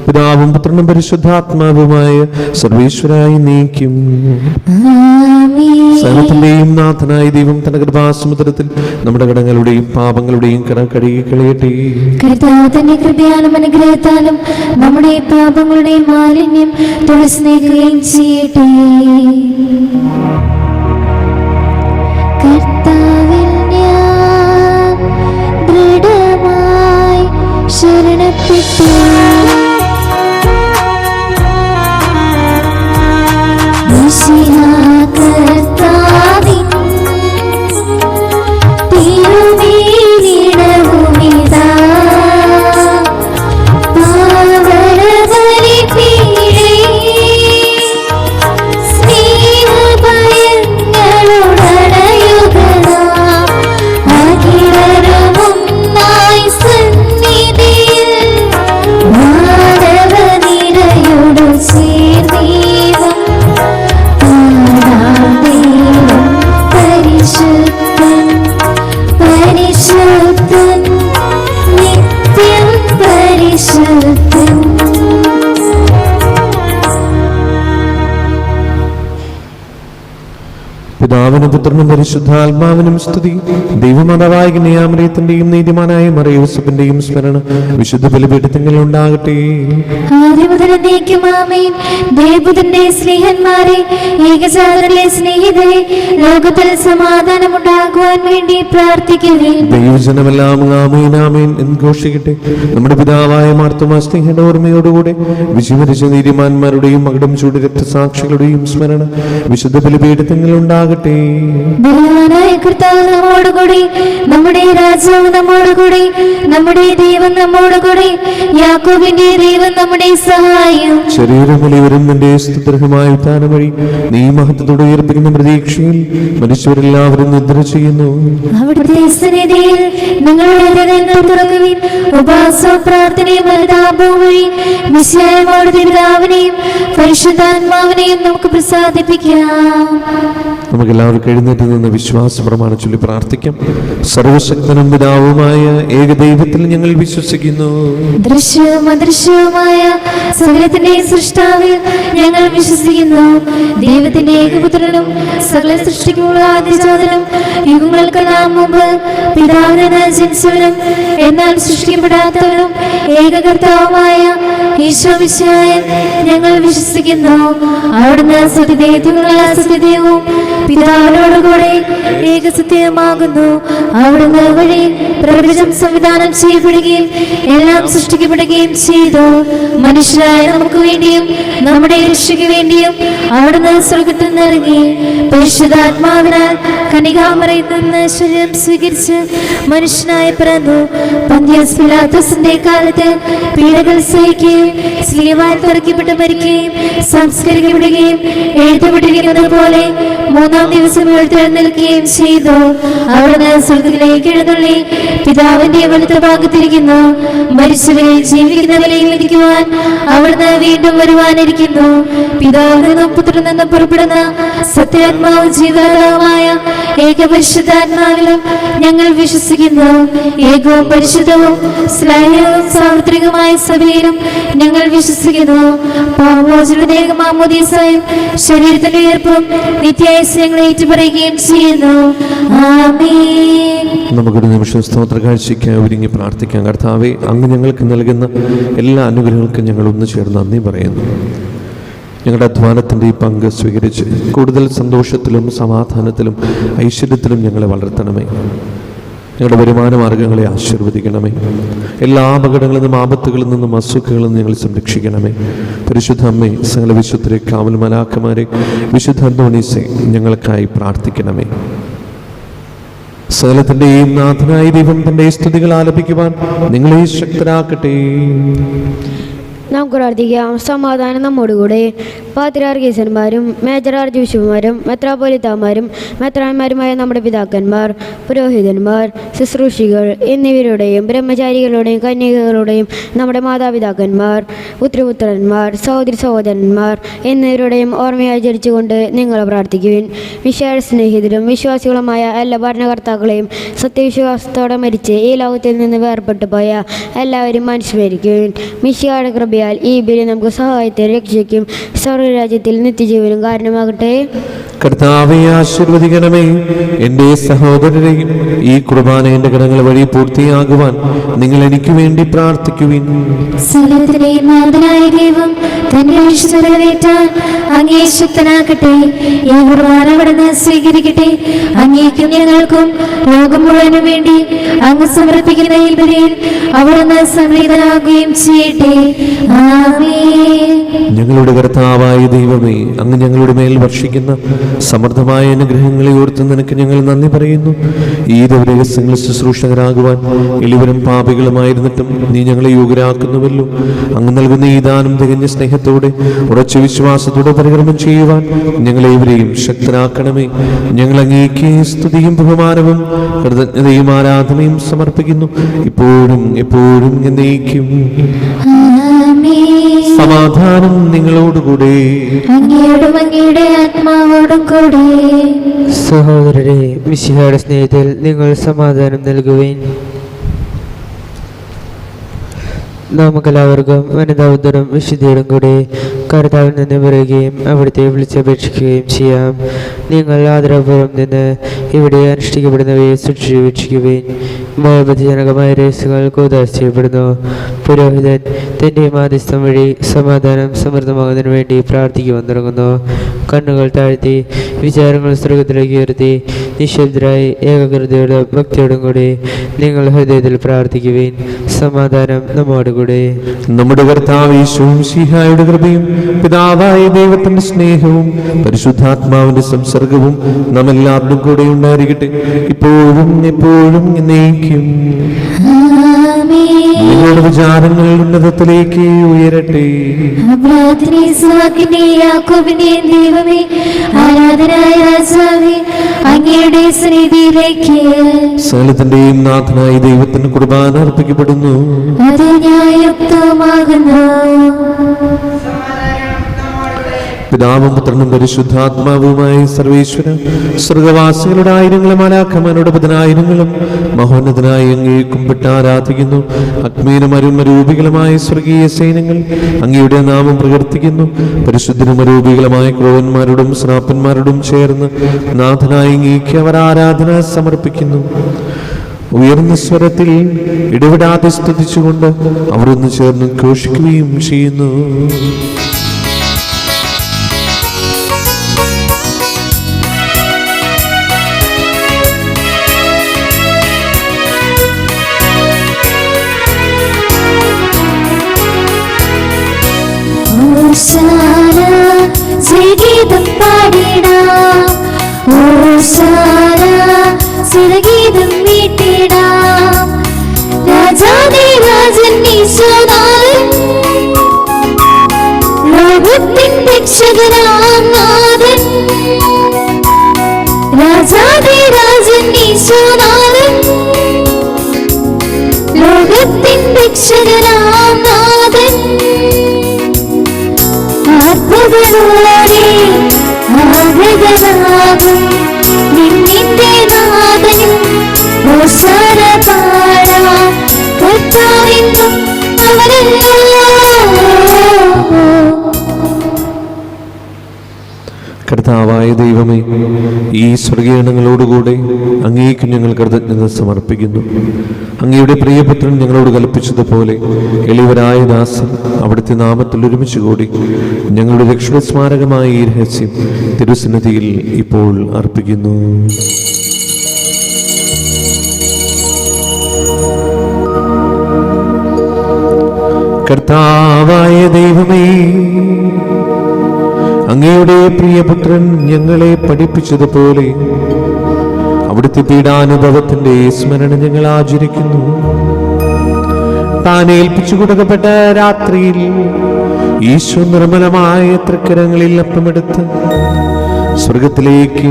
പിതാവും പുത്രനും പരിശുദ്ധാത്മാവുമായ സർവേശ്വരായി നീക്കും. ആമേൻ. സകലത്തിന്റെയും നാഥനായ ദൈവം തന്റെ കൃപാസമുദ്രത്തിൽ നമ്മുടെ കടങ്ങളുടെയും പാപങ്ങളുടെയും കട കഴുകി കളയട്ടെ. കർത്താവ് തന്റെ കൃപയാലും അനുഗ്രഹത്താലും നമ്മുടെ പാപങ്ങളുടെ മാലിന്യം തുടച്ചു നീക്കുകയും ചെയ്യട്ടെ. കർത്താവിൽ ഞാൻ ദൃഢമായി ശരണപ്പെട്ടു. കർത്താവിൻ തിരുമേനിടവുമിതാ പാവനബലിപീഠേ സ്നേഹഭയങ്ങളുടണയുകനാം അഖിലരുമൊന്നായി സന്നിധിയിൽ മാനവനിരയോടു ചേർന്നീവം പരിശുദ്ധൻ പരിശുദ്ധൻ നിത്യം പരിശുദ്ധൻ. പിതാവിനും പുത്രനും പരിശുദ്ധാത്മാവിനും സ്തുതി. ദൈവമാതാവായ കന്യാമറിയത്തിന്റെയും നീതിമാനായ മറിയൂസഫിന്റെയും സ്മരണ വിശുദ്ധ ബലിപീഠത്തിൽ ഉണ്ടാകട്ടെ. ആദ്യം മുതൽ എന്നേക്കും ആമേൻ. ദേവപുത്രന്റെ സ്നേഹന്മാരെ, ഏകജാതരുടെ സ്നേഹിതരെ, ലോകത്തിൽ സമാധാനമുണ്ടാകുവാൻ വേണ്ടി പ്രാർത്ഥിക്കുവിൻ. ദൈവജനമെല്ലാം ആമേൻ ആമേൻ എന്ന് ഘോഷിക്കട്ടെ. നമ്മുടെ പിതാവായ മാർത്തോമാ സ്നേഹയുടെ ഓർമ്മയോടുകൂടെ വിശുദ്ധ നീതിമാന്മാരുടെയും മകുടം ചൂട് രക്തസാക്ഷികളുടെയും സ്മരണ വിശുദ്ധ ബലിപീഠത്തിൽ ഉണ്ടാകട്ടെ. ബലവാനായ കർത്താവ് നമ്മോടുകൂടി, നമ്മുടെ രാജാവ് നമ്മോടുകൂടി, നമ്മുടെ ദൈവം നമ്മോടുകൂടി, യാക്കോബിന്റെ ദൈവം നമ്മുടെ സഹായം. ശരീരം വലിയവരും നിന്റെ സ്തുത്യർഹമായ ഉത്ഥാനം വഴി നീ മഹത്വത്തോടെ ഉയർപ്പിക്കുന്ന പ്രതീക്ഷയിൽ മനുഷ്യരെല്ലാവരും നിദ്ര ചെയ്യുന്നു. അവിടുത്തെ സന്നിധിയിൽ നിങ്ങളുടെ ഹൃദയങ്ങൾ തുറക്കുവിൻ. ഉപവാസവും പ്രാർത്ഥനയും അനുതാപവും വഴി മിശിഹായുടെ പിതാവിനെയും പരിശുദ്ധാത്മാവിനെയും നമുക്ക് പ്രസാദിപ്പിക്കാം. നമുക്ക് എല്ലാവർക്കും എഴുന്നേറ്റ് നിന്ന് വിശ്വാസ പ്രമാണം ചൊല്ലി പ്രാർത്ഥിക്കാം. സർവശക്തനും പിതാവുമായ ഏകദൈവത്തിൽ ഞങ്ങൾ വിശ്വസിക്കുന്നു. ദൃശ്യവും അദൃശ്യവുമായ സകലത്തിന്റെ സൃഷ്ടാവിൽ ഞങ്ങൾ വിശ്വസിക്കുന്നു. ദൈവത്തിന്റെ ഏകപുത്രനും സകല സൃഷ്ടിക്കുമുള്ള ആദ്യജാതനും യുഗങ്ങൾക്കെല്ലാം മുമ്പ് പിതാവിനെ ജനിച്ചവനും എന്നാൽ സൃഷ്ടിക്കപ്പെടാത്തവനും ഏകകർത്താവുമായ ഈശോ മിശിഹായിൽ ഞങ്ങൾ വിശ്വസിക്കുന്നു. അവിടുന്ന് സത്യദൈവത്തിനുള്ള സത്യദൈവവും പിതാവിനോടുകൂടെ ഏകസത്യമാകുന്നു. അവിടുന്ന് വഴി പ്രപഞ്ചം സംവിധാനം ചെയ്യപ്പെടുകയും എല്ലാം സൃഷ്ടിക്കപ്പെടുകയും ചെയ്തു. മനുഷ്യരായ നമുക്ക് വേണ്ടിയും നമ്മുടെ രക്ഷയ്ക്ക് വേണ്ടിയും അവിടുന്ന് സ്വർഗ്ഗത്തിൽ നിന്നിറങ്ങി പരിശുദ്ധാത്മാവിനാൽ കന്യകാമറിയിൽ നിന്ന് ശരീരം സ്വീകരിച്ച് മനുഷ്യനായി പിറന്നു. പന്തിയോസ് പിലാത്തോസിന്റെ കാലത്ത് പീഡകൾ സഹിക്കുകയും സ്ലീവായിൽ തറയ്ക്കപ്പെട്ട് മരിക്കുകയും സംസ്കരിക്കപ്പെടുകയും എഴുതപ്പെട്ടിരിക്കുന്നത് പോലെ മൂന്നാം ദിവസം ഉയർത്തെഴുന്നേൽക്കുകയും ചെയ്തു. അവിടുന്ന് സ്വർഗ്ഗത്തിലേക്ക് എഴുന്നള്ളി പിതാവിന്റെ വലത്ത് ഭാഗത്തിരിക്കുന്നു. മരിച്ചവരെ ജീവിക്കുന്നവരെയും വിധിക്കുവാൻ അവിടുന്ന് വീണ്ടും വരുവാനിരിക്കുന്നു. പിതാവിൽ നിന്നും പുത്രനിൽ നിന്നും പുറപ്പെടുന്ന സത്യാത്മാവും ജീവകരവുമായ ഏകപരിശുദ്ധാത്മാവിലും ഞങ്ങൾ വിശ്വസിക്കുന്നു. ഏകവും പരിശുദ്ധവും സ്നേഹവും സാർവത്രികമായ സഭയിലും ഞങ്ങൾ വിശ്വസിക്കുന്നു. പാപമോചനത്തിന്റെ മാമോദീസായും ശരീരത്തിന്റെ ഉയർപ്പും നിത്യായുസ്സും ഞങ്ങൾ ഏറ്റുപറയുകയും ചെയ്യുന്നു. ആമേൻ. നമുക്കൊരു നിമിഷം സ്തോത്ര കാഴ്ചയ്ക്കായി ഒരുങ്ങി പ്രാർത്ഥിക്കാം. കർത്താവേ, അങ്ങ് ഞങ്ങൾക്ക് നൽകുന്ന എല്ലാ അനുഗ്രഹങ്ങൾക്കും ഞങ്ങൾ ഒന്ന് ചേർന്ന് നന്ദി പറയുന്നു. ഞങ്ങളുടെ അധ്വാനത്തിൻ്റെ ഈ പങ്ക് സ്വീകരിച്ച് കൂടുതൽ സന്തോഷത്തിലും സമാധാനത്തിലും ഐശ്വര്യത്തിലും ഞങ്ങളെ വളർത്തണമേ. ഞങ്ങളുടെ വരുമാന മാർഗങ്ങളെ ആശീർവദിക്കണമേ. എല്ലാ അപകടങ്ങളിൽ നിന്നും ആപത്തുകളിൽ നിന്നും അസുഖങ്ങളിൽ നിന്നും ഞങ്ങൾ സംരക്ഷിക്കണമേ. പരിശുദ്ധ അമ്മേ, സകല വിശുദ്ധരെ, കാവൽ മലാഖമാരെ, വിശുദ്ധ അന്തോണീസെ ഞങ്ങൾക്കായി പ്രാർത്ഥിക്കണമേ. സകലത്തിൻ്റെയും നാഥനായ ദൈവം തൻ്റെ സ്തുതികൾ ആലപിക്കുവാൻ നിങ്ങളെ ശക്തരാക്കട്ടെ. നമുക്ക് പ്രാർത്ഥിക്കാം. സമാധാനം നമ്മോടുകൂടെ. പാത്രിയാർക്കീസന്മാരും മേജർ ആർച്ച് ബിഷപ്പുമാരും മെത്രാപ്പൊലീത്താമാരും മെത്രാന്മാരുമായ നമ്മുടെ പിതാക്കന്മാർ, പുരോഹിതന്മാർ, ശുശ്രൂഷികൾ എന്നിവരുടെയും ബ്രഹ്മചാരികളുടെയും കന്യകകളുടെയും നമ്മുടെ മാതാപിതാക്കന്മാർ, പുത്രപുത്രന്മാർ, സഹോദരി സഹോദരന്മാർ എന്നിവരുടെയും ഓർമ്മയാചരിച്ചുകൊണ്ട് നിങ്ങൾ പ്രാർത്ഥിക്കുവിൻ. വിശേഷ സ്നേഹിതരും വിശ്വാസികളുമായ എല്ലാ ഭരണകർത്താക്കളെയും സത്യവിശ്വാസത്തോടെ മരിച്ച് ഈ ലോകത്തിൽ നിന്ന് വേർപെട്ടു പോയ എല്ലാവരും അനുസ്മരിക്കുവിൻ. മിശിഹായുടെ കൃപയാൽ ഈ ബലി നമുക്ക് സഹായത്തെ രക്ഷയ്ക്കും സ്വർഗരാജ്യത്തിൽ നിത്യജീവനും കാരണമാകട്ടെ. കർത്താവെ ആശീർവദിക്കണമേ. എൻ്റെ സഹോദരരെയും ഈ കുർബാനയുടെ കടങ്ങൾ വഴി പൂർത്തിയാകുവാൻ നിങ്ങൾ എനിക്ക് വേണ്ടി പ്രാർത്ഥിക്കുവിൻ. സകലത്തിന്റെയും നാഥനായ ദൈവം തന്റെ വിശുദ്ധരേറ്റാൻ അങ്ങേ ശക്തനാക്കട്ടെ. ഈ കുർബാന അവിടുന്ന് സ്വീകരിക്കട്ടെ. അങ്ങേക്കും ഞങ്ങൾക്കും ലോകം മുഴുവനും വേണ്ടി അങ്ങ് സമർപ്പിക്കുന്ന ഈ ബലിയിൽ അവിടുന്ന് സംപ്രീതനാകുകയും ചെയ്യട്ടെ. ആമേൻ. ഞങ്ങളുടെ കർത്താവായ ദൈവമേ, അങ്ങ് ഞങ്ങളുടെ മേൽ വർഷിക്കുന്ന സമൃദ്ധമായ അനുഗ്രഹങ്ങളെ ഓർത്ത് നിനക്ക് ഞങ്ങൾ നന്ദി പറയുന്നു. ഈ ദൈവരഹസ്യങ്ങൾ ശുശ്രൂഷകരാകുവാൻ എളിവരും പാപികളുമായിരുന്നിട്ടും നീ ഞങ്ങളെ യോഗ്യരാക്കുന്നുവല്ലോ. അങ്ങ് നൽകുന്ന ഈ ദാനം തികഞ്ഞ സ്നേഹത്തോടെ ഉറച്ച വിശ്വാസത്തോടെ പരികർമ്മം ചെയ്യുവാൻ ഞങ്ങളേവരെയും ശക്തരാക്കണമേ. ഞങ്ങൾ അങ്ങേക്ക് സ്തുതിയും ബഹുമാനവും കൃതജ്ഞതയും ആരാധനയും സമർപ്പിക്കുന്നു, ഇപ്പോഴും എപ്പോഴും എന്നേക്കും. സമാധാനം നിങ്ങളോടുകൂടെ. അങ്ങയോടും അങ്ങയുടെ ആത്മാവോടും കൂടെ. സഹോദരരെ, മിശിഹായുടെ സ്നേഹത്തിൽ നിങ്ങൾ സമാധാനം നൽകുവിൻ. നമുക്കെല്ലാവർക്കും വനിതാവുദ്ധരും വിശുദ്ധിയോടും കൂടി കർത്താവിൽ നിന്ന് പറയുകയും അവിടുത്തെ വിളിച്ചപേക്ഷിക്കുകയും ചെയ്യാം. നിങ്ങൾ ആദരപൂർവ്വം നിന്ന് ഇവിടെ അനുഷ്ഠിക്കപ്പെടുന്നവയെ സൂക്ഷിച്ചു വീക്ഷിക്കുവിൻ. ഭയഭജനകമായ രഹസ്യങ്ങൾ കൂതാശ ചെയ്യപ്പെടുന്നു. പുരോഹിതൻ തൻ്റെ മാധ്യസ്ഥം വഴി സമാധാനം സമൃദ്ധമാകുന്നതിന് വേണ്ടി പ്രാർത്ഥിക്കുവാൻ തുടങ്ങുന്നു. കണ്ണുകൾ താഴ്ത്തി വിചാരങ്ങൾ സ്വർഗത്തിലേക്ക് ഉയർത്തി നിശബ്ദരായി ഏകാഗ്രതയോടും ഭക്തിയോടും കൂടി നിങ്ങൾ ഹൃദയത്തിൽ പ്രാർത്ഥിക്കുവിൻ. സമാധാനം നമ്മോടുകൂടെ. നമ്മുടെ കർത്താവ് യേശുവും മിശിഹായുടെ കൃപയും പിതാവായ ദൈവത്തിന്റെ സ്നേഹവും പരിശുദ്ധാത്മാവിന്റെ സംസർഗവും നമ്മെല്ലാവരുടെയും കൂടെ ഉണ്ടായിരിക്കട്ടെ, ഇപ്പോഴും എപ്പോഴും എന്നേക്കും. നിങ്ങളുടെ വിചാരങ്ങൾ ഉന്നതത്തിലേക്ക് ഉയരട്ടെ. ദൈവമേ, ആരാധനായ രാജാവേ, അങ്ങയുടെ സന്നിധിയിലേക്ക് സകലത്തിന്റെയും നാഥനായ ദൈവത്തിന് കുർബാന അർപ്പിക്കപ്പെടുന്നു. അത് ന്യായയുക്തമാകുന്നു. പിതാവും പുത്രനും പരിശുദ്ധാത്മാവുമായി സർവേശ്വര സ്വർഗവാസികളുടെ ആയിരങ്ങളും മാലാഖമാരുടെ പതിനായിരങ്ങളും മഹോന്നതനായി അങ്ങേ കുമ്പിട്ട് ആരാധിക്കുന്നു. അഗ്നീനും അരുമരൂപികളുമായ സ്വർഗീയ സൈന്യങ്ങൾ അങ്ങയുടെ നാമം പ്രകീർത്തിക്കുന്നു. പരിശുദ്ധനും അരൂപികളുമായ ക്രോവന്മാരോടും ശ്രാപ്പന്മാരോടും ചേർന്ന് നാഥനായി അങ്ങേക്ക് അവർ ആരാധന സമർപ്പിക്കുന്നു. ഉയർന്ന സ്വരത്തിൽ ഇടപെടാതെ സ്തുതിച്ചുകൊണ്ട് അവർ ഒന്ന് ചേർന്ന് ഘോഷിക്കുകയും ചെയ്യുന്നു. ഗീതം പാടിടാം, ഗീതം വീട്ടിടാം. രാജാധിരാജൻ ഈശോനാഥൻ, ലോകത്തിൻ രക്ഷകനാം നാഥൻ. രാജാധിരാജൻ ഈശോനാഥൻ, ലോകത്തിൻ രക്ഷകനാം നാഥൻ. ആത്മകളോടെ ആഗ്രഹനാകും നിന്നിന്റെ നാഥനും ഓശാന പാടാം. കർത്താവെന്നും അവനല്ലോ. കർത്താവായ ദൈവമേ, ഈ സ്വർഗീയങ്ങളോടുകൂടെ അങ്ങേക്ക് ഞങ്ങൾ കൃതജ്ഞത സമർപ്പിക്കുന്നു. അങ്ങയുടെ പ്രിയപുത്രൻ ഞങ്ങളോട് കൽപ്പിച്ചതുപോലെ എളിവരായ ദാസൻ അവിടുത്തെ നാമത്തിൽ ഒരുമിച്ച് കൂടി ഞങ്ങളുടെ രക്ഷണ സ്മാരകമായ ഈ രഹസ്യം തിരുസന്നിധിയിൽ ഇപ്പോൾ അർപ്പിക്കുന്നു. കർത്താവായ ദൈവമേ, അങ്ങയുടെ പ്രിയപുത്രൻ ഞങ്ങളെ പഠിപ്പിച്ചതുപോലെ അവിടുത്തെ പീഡാനുഭവത്തിന്റെ സ്മരണ ഞങ്ങൾ ആചരിക്കുന്നു. താൻ ഏൽപ്പിച്ചു കൊടുക്കപ്പെട്ട രാത്രിയിൽ ഈശോ നിർമ്മലമായ തൃക്കരങ്ങളിൽ അപ്പമെടുത്ത് സ്വർഗത്തിലേക്ക്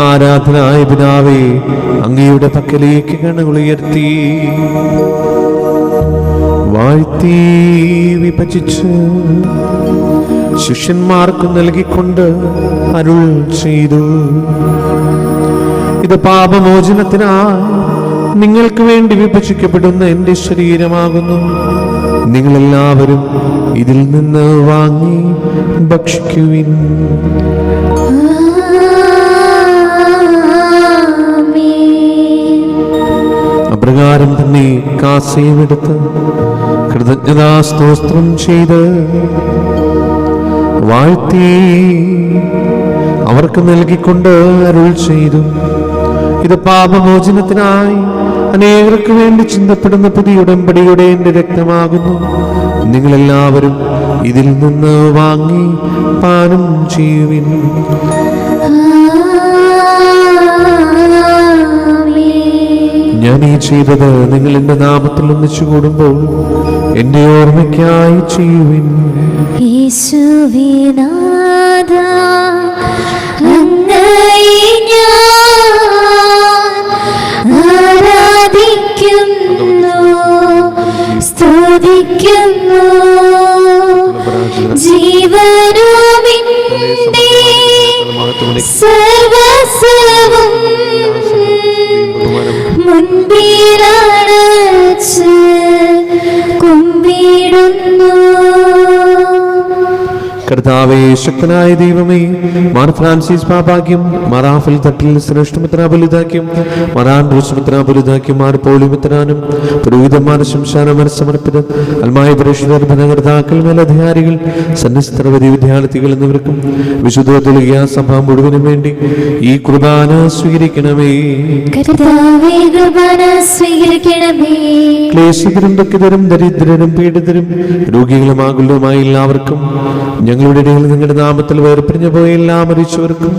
ആരാധനായ പിതാവേ അങ്ങയുടെ പക്കലേക്ക് കണ്ണുകളുയർത്തി വാഴ്ത്തി വിഭജിച്ച് ശിഷ്യന്മാർക്ക് നൽകിക്കൊണ്ട് അരുൾ ചെയ്തു, ഇത് പാപമോചനത്തിനായി നിങ്ങൾക്ക് വേണ്ടി വിഭജിക്കപ്പെടുന്ന എൻ്റെ ശരീരമാകുന്നു. നിങ്ങളെല്ലാവരും ഇതിൽ നിന്ന് വാങ്ങി ഭക്ഷിക്കുവിൻ. അപ്രകാരം തന്നെ കാസയും എടുത്ത് കൃതജ്ഞതാസ്തോത്രം ചെയ്ത് വാഴ്ത്തി അവർക്ക് നൽകിക്കൊണ്ട് അരുൾ ചെയ്തു, ഇത് പാപമോചനത്തിനായി അനേകർക്ക് വേണ്ടി ചിന്തപ്പെടുന്ന പുതിയ ഉടമ്പടിയുടെ എൻ്റെ രക്തമാകുന്നു. നിങ്ങളെല്ലാവരും ഇതിൽ നിന്ന് വാങ്ങി പാനം ചെയ്യുവിൻ. ഞാൻ ഈ ചെയ്തത് നിങ്ങൾ എൻ്റെ നാമത്തിൽ ഒന്നിച്ചു കൂടുമ്പോൾ എൻ്റെ ഓർമ്മയ്ക്കായി ചെയ്യുവിൻ. യേശുവിനാഥ അങ്ങയെ ഞാൻ ആരാധിക്കുന്നു, സ്തുതിക്കുന്നു. ജീവനുമിന്റെ സർവസ്വവും മുൻപിലടച്ച് കുമ്പിടുന്നു. കർത്താവേ, ശക്തനായ ദൈവമേ, മാർ ഫ്രാൻസിസ് പാപ്പാക്കും മറാഫൽ തട്ടിൽ ശ്രേഷ്ഠമിത്രാപുലിതാക്കും മറാൻഡ്രൂസ്മിത്രാപുലിതാക്കും മാർ പോളിമിത്രാനും പുരോഹിതന്മാർ ശംശാനമർ സമർപ്പിത അൽമായ പ്രേക്ഷിതർ ഭരണകർത്താക്കൾ മേലധികാരികൾ സന്യസ്തരവധി വിദ്യാർത്ഥികൾ എന്നിവർക്കും വിശുദ്ധ തുലകിയ സഭ മുഴുവനും വേണ്ടി ഈ കുർബാന സ്വീകരിക്കണമേ. ക്ലേശിതരും ദുഃഖിതരും ദരിദ്രരും പീഡിതരും രോഗികളും ആകുലവുമായ എല്ലാവർക്കും, ഞങ്ങളുടെ ഇടയിൽ നിങ്ങളുടെ നാമത്തിൽ വേർപിരിഞ്ഞു പോയ എല്ലാ മരിച്ചവർക്കും,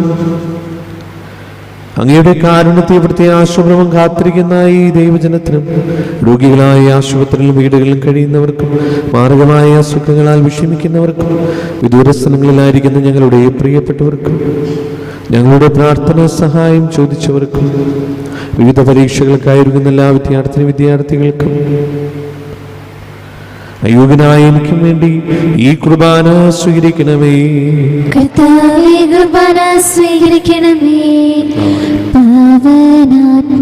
അങ്ങയുടെ കാരുണ്യത്തെ പ്രത്യാശപൂർവ്വം കാത്തിരിക്കുന്ന ഈ ദൈവജനത്തിനും, രോഗികളായ ആശുപത്രിയിലും വീടുകളിലും കഴിയുന്നവർക്കും, മാർഗമായ അസുഖങ്ങളാൽ വിഷമിക്കുന്നവർക്കും, വിദൂര സ്ഥലങ്ങളിലായിരിക്കുന്ന ഞങ്ങളുടെ പ്രിയപ്പെട്ടവർക്കും, ഞങ്ങളുടെ പ്രാർത്ഥന സഹായം ചോദിച്ചവർക്കും, വിവിധ പരീക്ഷകൾക്കായിരിക്കുന്ന എല്ലാ വിദ്യാർത്ഥികൾക്കും, അയോഗ്യനായ എനിക്കും വേണ്ടി ഈ കുർബാന സ്വീകരിക്കണമേ. കർത്താവേ, കുർബാന സ്വീകരിക്കണമേ. പാവനാത്മാവേ,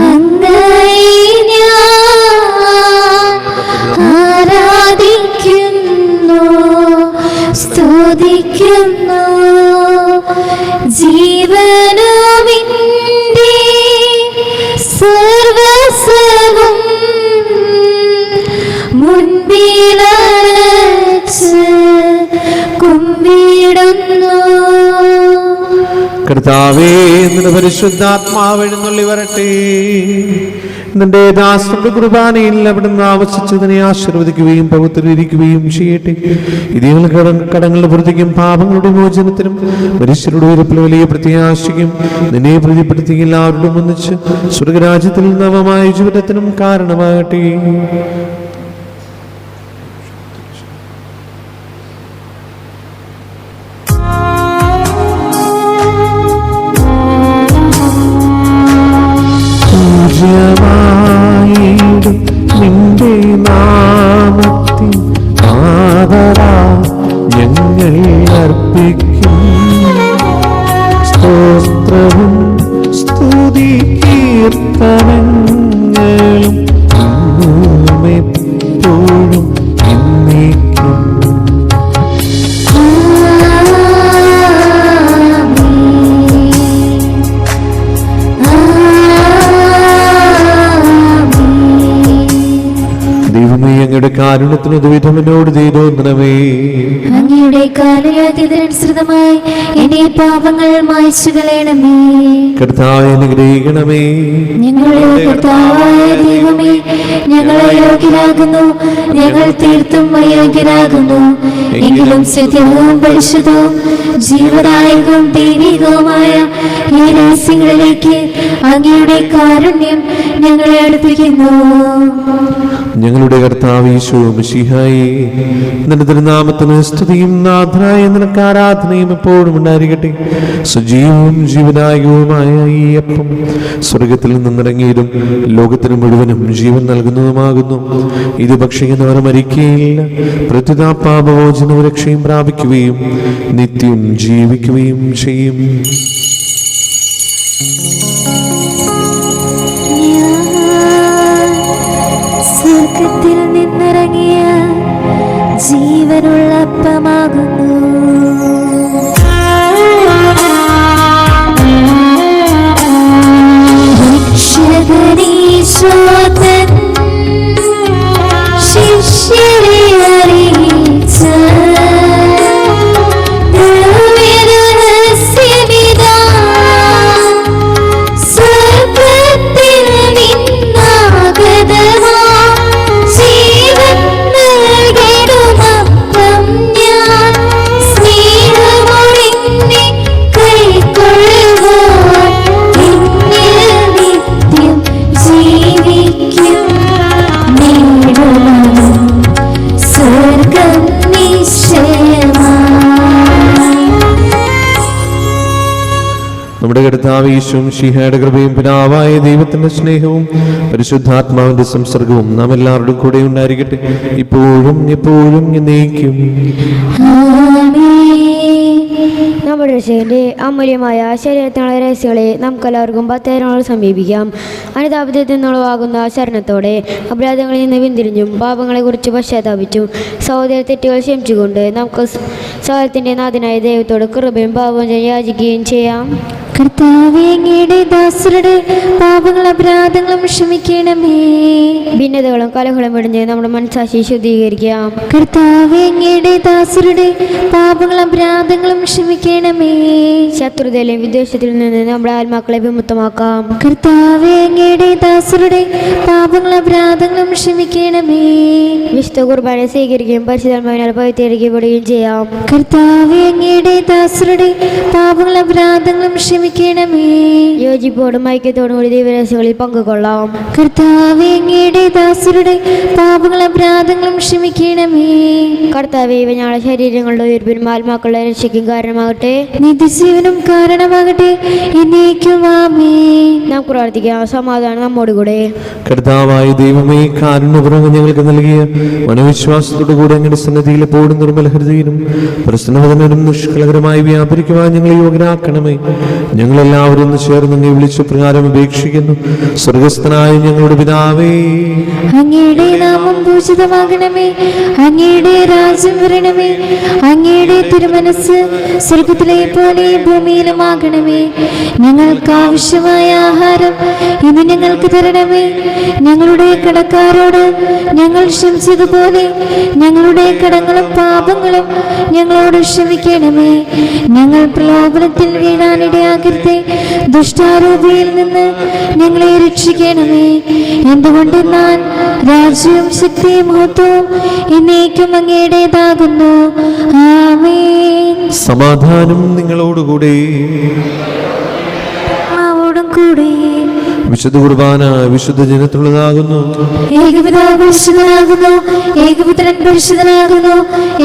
അങ്ങയെ ഞാൻ ആരാധിക്കുന്നു, സ്തുതിക്കുന്നു. ജീവനുമിന്റെ സർവസ്വവും മുൻപിലടച്ച് കുമ്പിടുന്നു. കർത്താവേ, നിന്റെ പരിശുദ്ധാത്മാവ് എഴുന്നള്ളി വരട്ടെ. നിന്റെ ദാസന്റെ കുർബാനയിൽ അവിടുന്ന് ആവശ്യിച്ചതിനെ ആശീർവദിക്കുകയും പവിത്രീകരിക്കുകയും ചെയ്യട്ടെ. ഇതിൽ കടങ്ങളുടെ വൃത്തിക്കും പാപങ്ങളുടെ മോചനത്തിനും മനുഷ്യരുടെ ഉയർപ്പിൽ വലിയ പ്രത്യാശയ്ക്കും നിന്നെ പ്രീതിപ്പെടുത്തി എല്ലാവരോടും ഒന്നിച്ച് സ്വർഗരാജ്യത്തിൽ നവമായ ജീവിതത്തിനും കാരണമാകട്ടെ. നിന്റെ നാമത്തിൽ ആദരാ ഞങ്ങൾ അർപ്പിക്കും. സ്തോത്രവും സ്തുതി കീർത്തനങ്ങളും എപ്പോഴും എന്നേക്കും. അങ്ങയുടെ കാരുണ്യത്തിന് ദുരിതം എന്നോട് ചെയ്തോന്നണമേ. അങ്ങയുടെ കാലയാതിനനുസൃതമായി എന്റെ പാപങ്ങൾ മായ്ച്ചു കളയണമേ. കർത്താവേ അനുഗ്രഹിക്കണമേ. ഞങ്ങളുടെ കർത്താവായ ദൈവമേ, ഞങ്ങൾ അയോഗ്യരാകുന്നു, ഞങ്ങൾ തീർത്തും അയോഗ്യരാകുന്നു. എങ്കിലും സത്യവും പരിശുദ്ധവും ജീവദായകവും ദൈവികവുമായ ഈ രഹസ്യങ്ങളിലേക്ക് അങ്ങയുടെ കാരുണ്യം ഞങ്ങളെ അടുപ്പിക്കുന്നു. ഞങ്ങളുടെ കർത്താവ് യേശു മിശിഹായേ, നിന്റെ തിരുനാമത്തിന് സ്തുതിയും നാഥനായ നിനക്ക് ആരാധനയും എപ്പോഴും ഉണ്ടായിരിക്കട്ടെ. സജീവവും ജീവനായകവുമായ ഈ അപ്പം സ്വർഗത്തിൽ നിന്നിറങ്ങിയതും ലോകത്തിന് മുഴുവനും ജീവൻ നൽകുന്നതുമാകുന്നു. ഇത് ഭക്ഷിക്കുന്നവർ മരിക്കുകയില്ല, പ്രത്യുത പാപമോചനവും രക്ഷയും പ്രാപിക്കുകയും നിത്യം ജീവിക്കുകയും ചെയ്യും. സ്വർഗത്തിൽ നിന്നിറങ്ങിയ ജീവനുള്ള അപ്പമാകുന്നു. രക്ഷകനീശോതൻ ശിഷ്യരെ അറിയിച്ച രഹസ്യമിതാ, സ്വർഗ്ഗത്തിൽ നിന്നാഗതമാ ജീവൻ നൽകിടുമപ്പം ഞാൻ, സ്നേഹമൊഴിഞ്ഞ് കൈക്കൊള്ളുവാൻ എന്നിൽ നിത്യം ജീവിക്കും. നേടുവാൻ സ്വർഗ്ഗം നിശ്ചയമായി. നമ്മുടെ കർത്താവ് യേശു മിശിഹായുടെ കൃപയും പിതാവായ ദൈവത്തിന്റെ സ്നേഹവും പരിശുദ്ധാത്മാവിന്റെ സംസർഗവും നാം എല്ലാവരുടെയും കൂടെ ഉണ്ടായിരിക്കട്ടെ, ഇപ്പോഴും എപ്പോഴും എന്നേക്കും. നമ്മുടെ രക്ഷകന്റെ അമൂല്യമായ ശരീരത്തിനുള്ള രഹസ്യങ്ങളെ നമുക്കെല്ലാവർക്കും ഭക്തരോട് സമീപിക്കാം. അനുതാപത്തിൽ നിന്നുളവാകുന്ന ശരണത്തോടെ അപരാധങ്ങളിൽ നിന്ന് പിന്തിരിഞ്ഞും പാപങ്ങളെക്കുറിച്ച് പശ്ചാത്താപിച്ചും സഹോദര തെറ്റുകൾ ക്ഷമിച്ചുകൊണ്ട് നമുക്ക് സഹോദരത്തിൻ്റെ നാഥനായ ദൈവത്തോട് കൃപയും പാപവും യാചിക്കുകയും ചെയ്യാം. കർത്താവേ, അങ്ങയുടെ ദാസരുടെ പാപങ്ങളും അപരാധങ്ങളും ക്ഷമിക്കണമേ. ഭിന്നതകളും കലഹങ്ങളും ഇടിഞ്ഞ് നമ്മുടെ മനസ്സാക്ഷി ശുദ്ധീകരിക്കാം. കർത്താവേ, അങ്ങയുടെ ദാസരുടെ പാപങ്ങളും അപരാധങ്ങളും ക്ഷമിക്കണമേ. ശത്രുതയിലും വിദ്വേഷത്തിൽ നിന്ന് നമ്മുടെ ആത്മാക്കളെ വിമുക്തമാക്കാം. കർത്താവേ, അങ്ങയുടെ ദാസരുടെ പാപങ്ങളും അപരാധങ്ങളും ക്ഷമിക്കണമേ. വിശുദ്ധ കുർബാന സ്വീകരിക്കുകയും പരിശുദ്ധാത്മാവിനാൽ പവിത്രീകരിക്കപ്പെടുകയും ചെയ്യാം. കർത്താവേ, അങ്ങയുടെ ദാസരുടെ പാപങ്ങളും അപരാധങ്ങളും ക്ഷമിക്കണമേ. യോജിപ്പോടും ഐക്യത്തോടും കൂടി ദൈവരഹസ്യങ്ങളിൽ പങ്കുകൊള്ളാം. കർത്താവേ, അങ്ങയുടെ ദാസരുടെ പാപങ്ങളും അപരാധങ്ങളും ക്ഷമിക്കണമേ. കർത്താവേ, ഇവ ഞങ്ങളുടെ ശരീരങ്ങളുടെ ഉയർപ്പിനും ആത്മാക്കളുടെ രക്ഷയ്ക്കും കാരണമാകട്ടെ, നിത്യജീവനും കാരണമാകട്ടെ. എന്നേക്കും ആമേൻ. നാം പ്രാർത്ഥിക്കാം. സമാധാനം നമ്മോടുകൂടെ. കർത്താവായ ദൈവമേ, കാരുണ്യപൂർവ്വം ഞങ്ങൾക്ക് നൽകിയ മനോവിശ്വാസത്തോടു കൂടി അങ്ങയുടെ സന്നദ്ധിയിൽ എപ്പോഴും നിർമ്മല ഹൃദയനും പ്രശ്നവദനും നിഷ്കളങ്കരമായി വ്യാപരിക്കുവാൻ ഞങ്ങളെ യോഗ്യരാക്കണമേ. ഞങ്ങളെല്ലാവരും ഒന്ന് ചേർന്ന് അങ്ങേ വിളിച്ചു പ്രകാരം അപേക്ഷിക്കുന്നു. സ്വർഗസ്ഥനായ ഞങ്ങളുടെ പിതാവേ, അങ്ങയുടെ നാമം പൂജിതമാകണമേ. അങ്ങയുടെ രാജ്യം വരണമേ. അങ്ങയുടെ തിരുമനസ് സ്വർഗത്തിലെ പോലെ ഭൂമിയിലുമാകണമേ. ഞങ്ങൾക്ക് ആവശ്യമായ ആഹാരം ഇന്ന് ഞങ്ങൾക്ക് തരണമേ. ഞങ്ങളുടെ കടക്കാരോട് ഞങ്ങൾ ക്ഷമിച്ചതുപോലെ ഞങ്ങളുടെ കടങ്ങളും പാപങ്ങളും ഞങ്ങളോട് ക്ഷമിക്കണമേ. ഞങ്ങൾ പ്രലോഭനത്തിൽ വീഴാനിടയാകരുതേ, ദുഷ്ടാരൂപിയിൽ നിന്ന് ഞങ്ങളെ രക്ഷിക്കണമേ. എന്തുകൊണ്ടെന്നാൽ രാജ്യവും ശക്തിയും മഹത്വവും എന്നേക്കും അങ്ങയുടേതാകുന്നു. ആമേൻ. സമാധാനം നിങ്ങളോടുകൂടെ. ആവോടും കൂടെ. വിശുദ്ധ കുർബാന വിശുദ്ധ ജനത്തിലുള്ളതാകുന്നു. ഏകപിതാവ് പരിശുദ്ധനാകുന്നു, ഏകപുത്രൻ പരിശുദ്ധനാകുന്നു,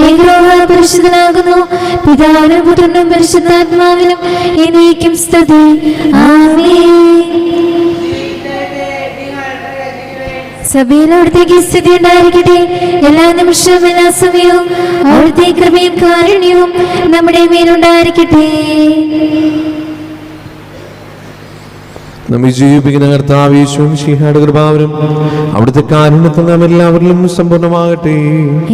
ഏകലോകം പരിശുദ്ധനാകുന്നു. പിതാവിനും പുത്രനും പരിശുദ്ധാത്മാവിനും എന്നേക്കും സ്തുതി. ആമേൻ. സഭയിൽ അവിടുത്തേക്ക് സ്ഥിതി ഉണ്ടായിരിക്കട്ടെ. എല്ലാ നിമിഷവും എല്ലാ സമയവും അവിടുത്തെ കൃപയും കാരുണ്യവും നമ്മുടെ മേലുണ്ടായിരിക്കട്ടെ. നമ്മെ ജീവിപ്പിക്കുന്ന കർത്താവ് യേശുവും ശിഹായുടെ കൃപാവരും അവിടുത്തെ കാരുണ്യത്തിൽ നാം എല്ലാവരിലും സമ്പൂർണ്ണമാകട്ടെ.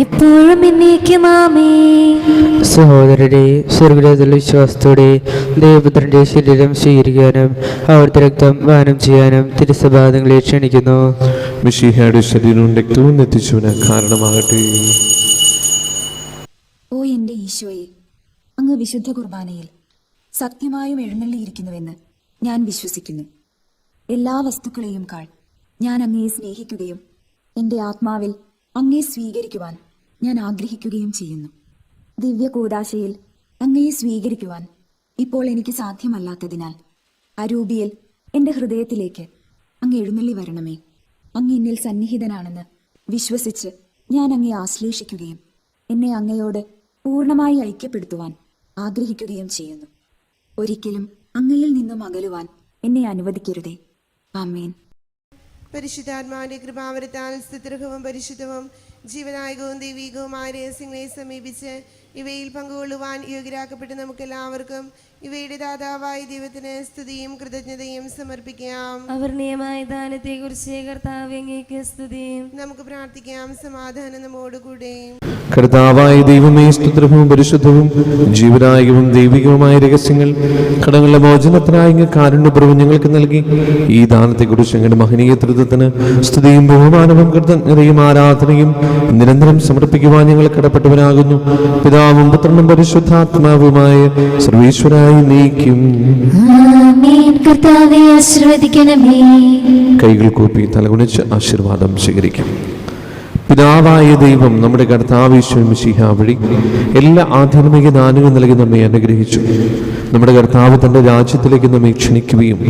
എപ്പോഴും എന്നേക്കും ആമേൻ. സഹോദരരെ, സ്വർഗ്ഗത്തിലെ വിശ്വാസത്തോടെ ദേവപുത്രന്റെ ശരീരം സ്വീകരിക്കാനും അവിടുത്തെ രക്തം പാനം ചെയ്യാനും തിരുസഭാതങ്ങളെ ക്ഷണിക്കുന്നു. മിശിഹായുടെ ശരീരവും രക്തവും എത്തിച്ചുവിന് കാരണമാകട്ടെ. ഓ എൻ്റെ ഈശോയെ, അങ്ങ് വിശുദ്ധ കുർബാനയിൽ സത്യമായും എഴുന്നള്ളിയിരിക്കുന്നുവെന്ന് ഞാൻ വിശ്വസിക്കുന്നു. എല്ലാ വസ്തുക്കളെയും കാൾ ഞാൻ അങ്ങയെ സ്നേഹിക്കുകയും എൻ്റെ ആത്മാവിൽ അങ്ങയെ സ്വീകരിക്കുവാൻ ഞാൻ ആഗ്രഹിക്കുകയും ചെയ്യുന്നു. ദിവ്യ കൂദാശയിൽ അങ്ങയെ സ്വീകരിക്കുവാൻ ഇപ്പോൾ എനിക്ക് സാധ്യമല്ലാത്തതിനാൽ അരൂപിയിൽ എൻ്റെ ഹൃദയത്തിലേക്ക് അങ്ങ് എഴുന്നള്ളി വരണമേ. അങ്ങ് എന്നിൽ സന്നിഹിതനാണെന്ന് വിശ്വസിച്ച് ഞാൻ അങ്ങയെ ആശ്ലേഷിക്കുകയും എന്നെ അങ്ങയോട് പൂർണ്ണമായി ഐക്യപ്പെടുത്തുവാൻ ആഗ്രഹിക്കുകയും ചെയ്യുന്നു. ഒരിക്കലും അങ്ങയിൽ നിന്നും അകലുവാൻ എന്നെ അനുവദിക്കരുതേ. ആമേൻ. പരിശുദ്ധാത്മാവിന്റെ കൃപാവരത്താൽ സ്തുത്യർഹവും പരിശുദ്ധവും ജീവനായകവും ദൈവികവുമായ രഹസ്യങ്ങളെ സമീപിച്ച് ഇവയിൽ പങ്കുകൊള്ളുവാൻ യോഗ്യരാക്കപ്പെട്ട് നമുക്കെല്ലാവർക്കും ഇവയുടെ ദാതാവായ ദൈവത്തിന് സ്തുതിയും കൃതജ്ഞതയും സമർപ്പിക്കാം. അവർണ്ണീയമായ ദാനത്തെ കുറിച്ച് കർത്താവേ അങ്ങേക്ക് സ്തുതിയും. നമുക്ക് പ്രാർത്ഥിക്കാം. സമാധാനം നമ്മോടുകൂടെ. കർത്താവായ ദൈവമേ, സ്തുത്യർഹവും പരിശുദ്ധവും ജീവനായകവും ദൈവികവുമായ രഹസ്യങ്ങൾ കടങ്ങളുടെ മോചനത്തിനായി അങ്ങ് കാരുണ്യപൂർവ്വം ഞങ്ങൾക്ക് നൽകി. ഈ ദാനത്തെക്കുറിച്ച് ഞങ്ങളുടെ മഹനീയ തൃത്വത്തിന് സ്തുതിയും ബഹുമാനവും കൃതജ്ഞതയും ആരാധനയും നിരന്തരം സമർപ്പിക്കുവാൻ ഞങ്ങൾ കടപ്പെട്ടവരാകുന്നു. പിതാവും പുത്രനും പരിശുദ്ധാത്മാവുമായ സർവീശ്വരായി നീക്കും. ആമേൻ. കർത്താവേ ആശീർവദിക്കണമേ. കൈകൾ കൂപ്പി തലകുണിച്ച് ആശീർവാദം സ്വീകരിക്കും. പിതാവായ ദൈവം നമ്മുടെ കർത്താവ് യേശു മിശിഹ വഴി എല്ലാ ആധ്യാത്മിക ദാനങ്ങളും നൽകി നമ്മെ അനുഗ്രഹിച്ചു. നമ്മുടെ കർത്താവ് തൻ്റെ രാജ്യത്തിലേക്ക് നമ്മെ ക്ഷണിക്കുകയും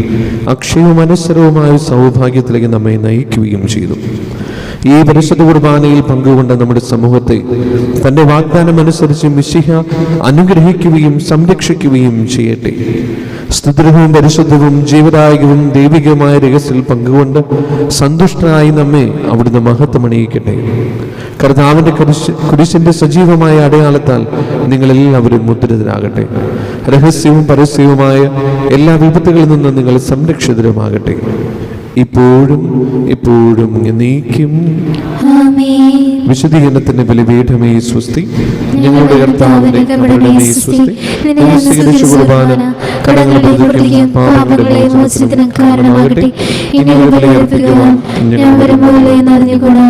അക്ഷയവും അനശ്വരവുമായ സൗഭാഗ്യത്തിലേക്ക് നമ്മെ നയിക്കുകയും ചെയ്തു. ഈ പരിശുദ്ധ കുർബാനയിൽ പങ്കുകൊണ്ട നമ്മുടെ സമൂഹത്തെ തൻ്റെ വാഗ്ദാനം അനുസരിച്ച് മിശിഹ അനുഗ്രഹിക്കുകയും സംരക്ഷിക്കുകയും ചെയ്യട്ടെ. സ്തുത്യർഹവും പരിശുദ്ധവും ജീവദായകവും ദൈവികവുമായ രഹസ്യത്തിൽ പങ്കുകൊണ്ട് സന്തുഷ്ടനായി നമ്മെ അവിടുന്ന് മഹത്വമണിയിക്കട്ടെ. കർത്താവിന്റെ കുരിശിന്റെ സജീവമായ അടയാളത്താൽ നിങ്ങളെല്ലാവരും മുദ്രിതരാകട്ടെ. രഹസ്യവും പരസ്യവുമായ എല്ലാ വിപത്തുകളിൽ നിന്നും നിങ്ങൾ സംരക്ഷിതരുമാകട്ടെ. ഇപ്പോഴും എപ്പോഴും നീക്കും. വിശുദ്ധീകരണത്തിന്റെ ബലിപീഠമേ സ്വസ്തി. ഞങ്ങളുടെ കർത്താവിന്റെ കബറിടമേ സ്വസ്തി. സ്വീകരിച്ച കുർബാന കടങ്ങളുടെ പ്രതിക്കും പാപങ്ങളുടെ മോചനത്തിനും കാരണമാകട്ടെ. ഇനി ബലിയർപ്പിക്കുവാൻ ഞാൻ വരുമ്പോൾ എന്നറിഞ്ഞുകൂടാ.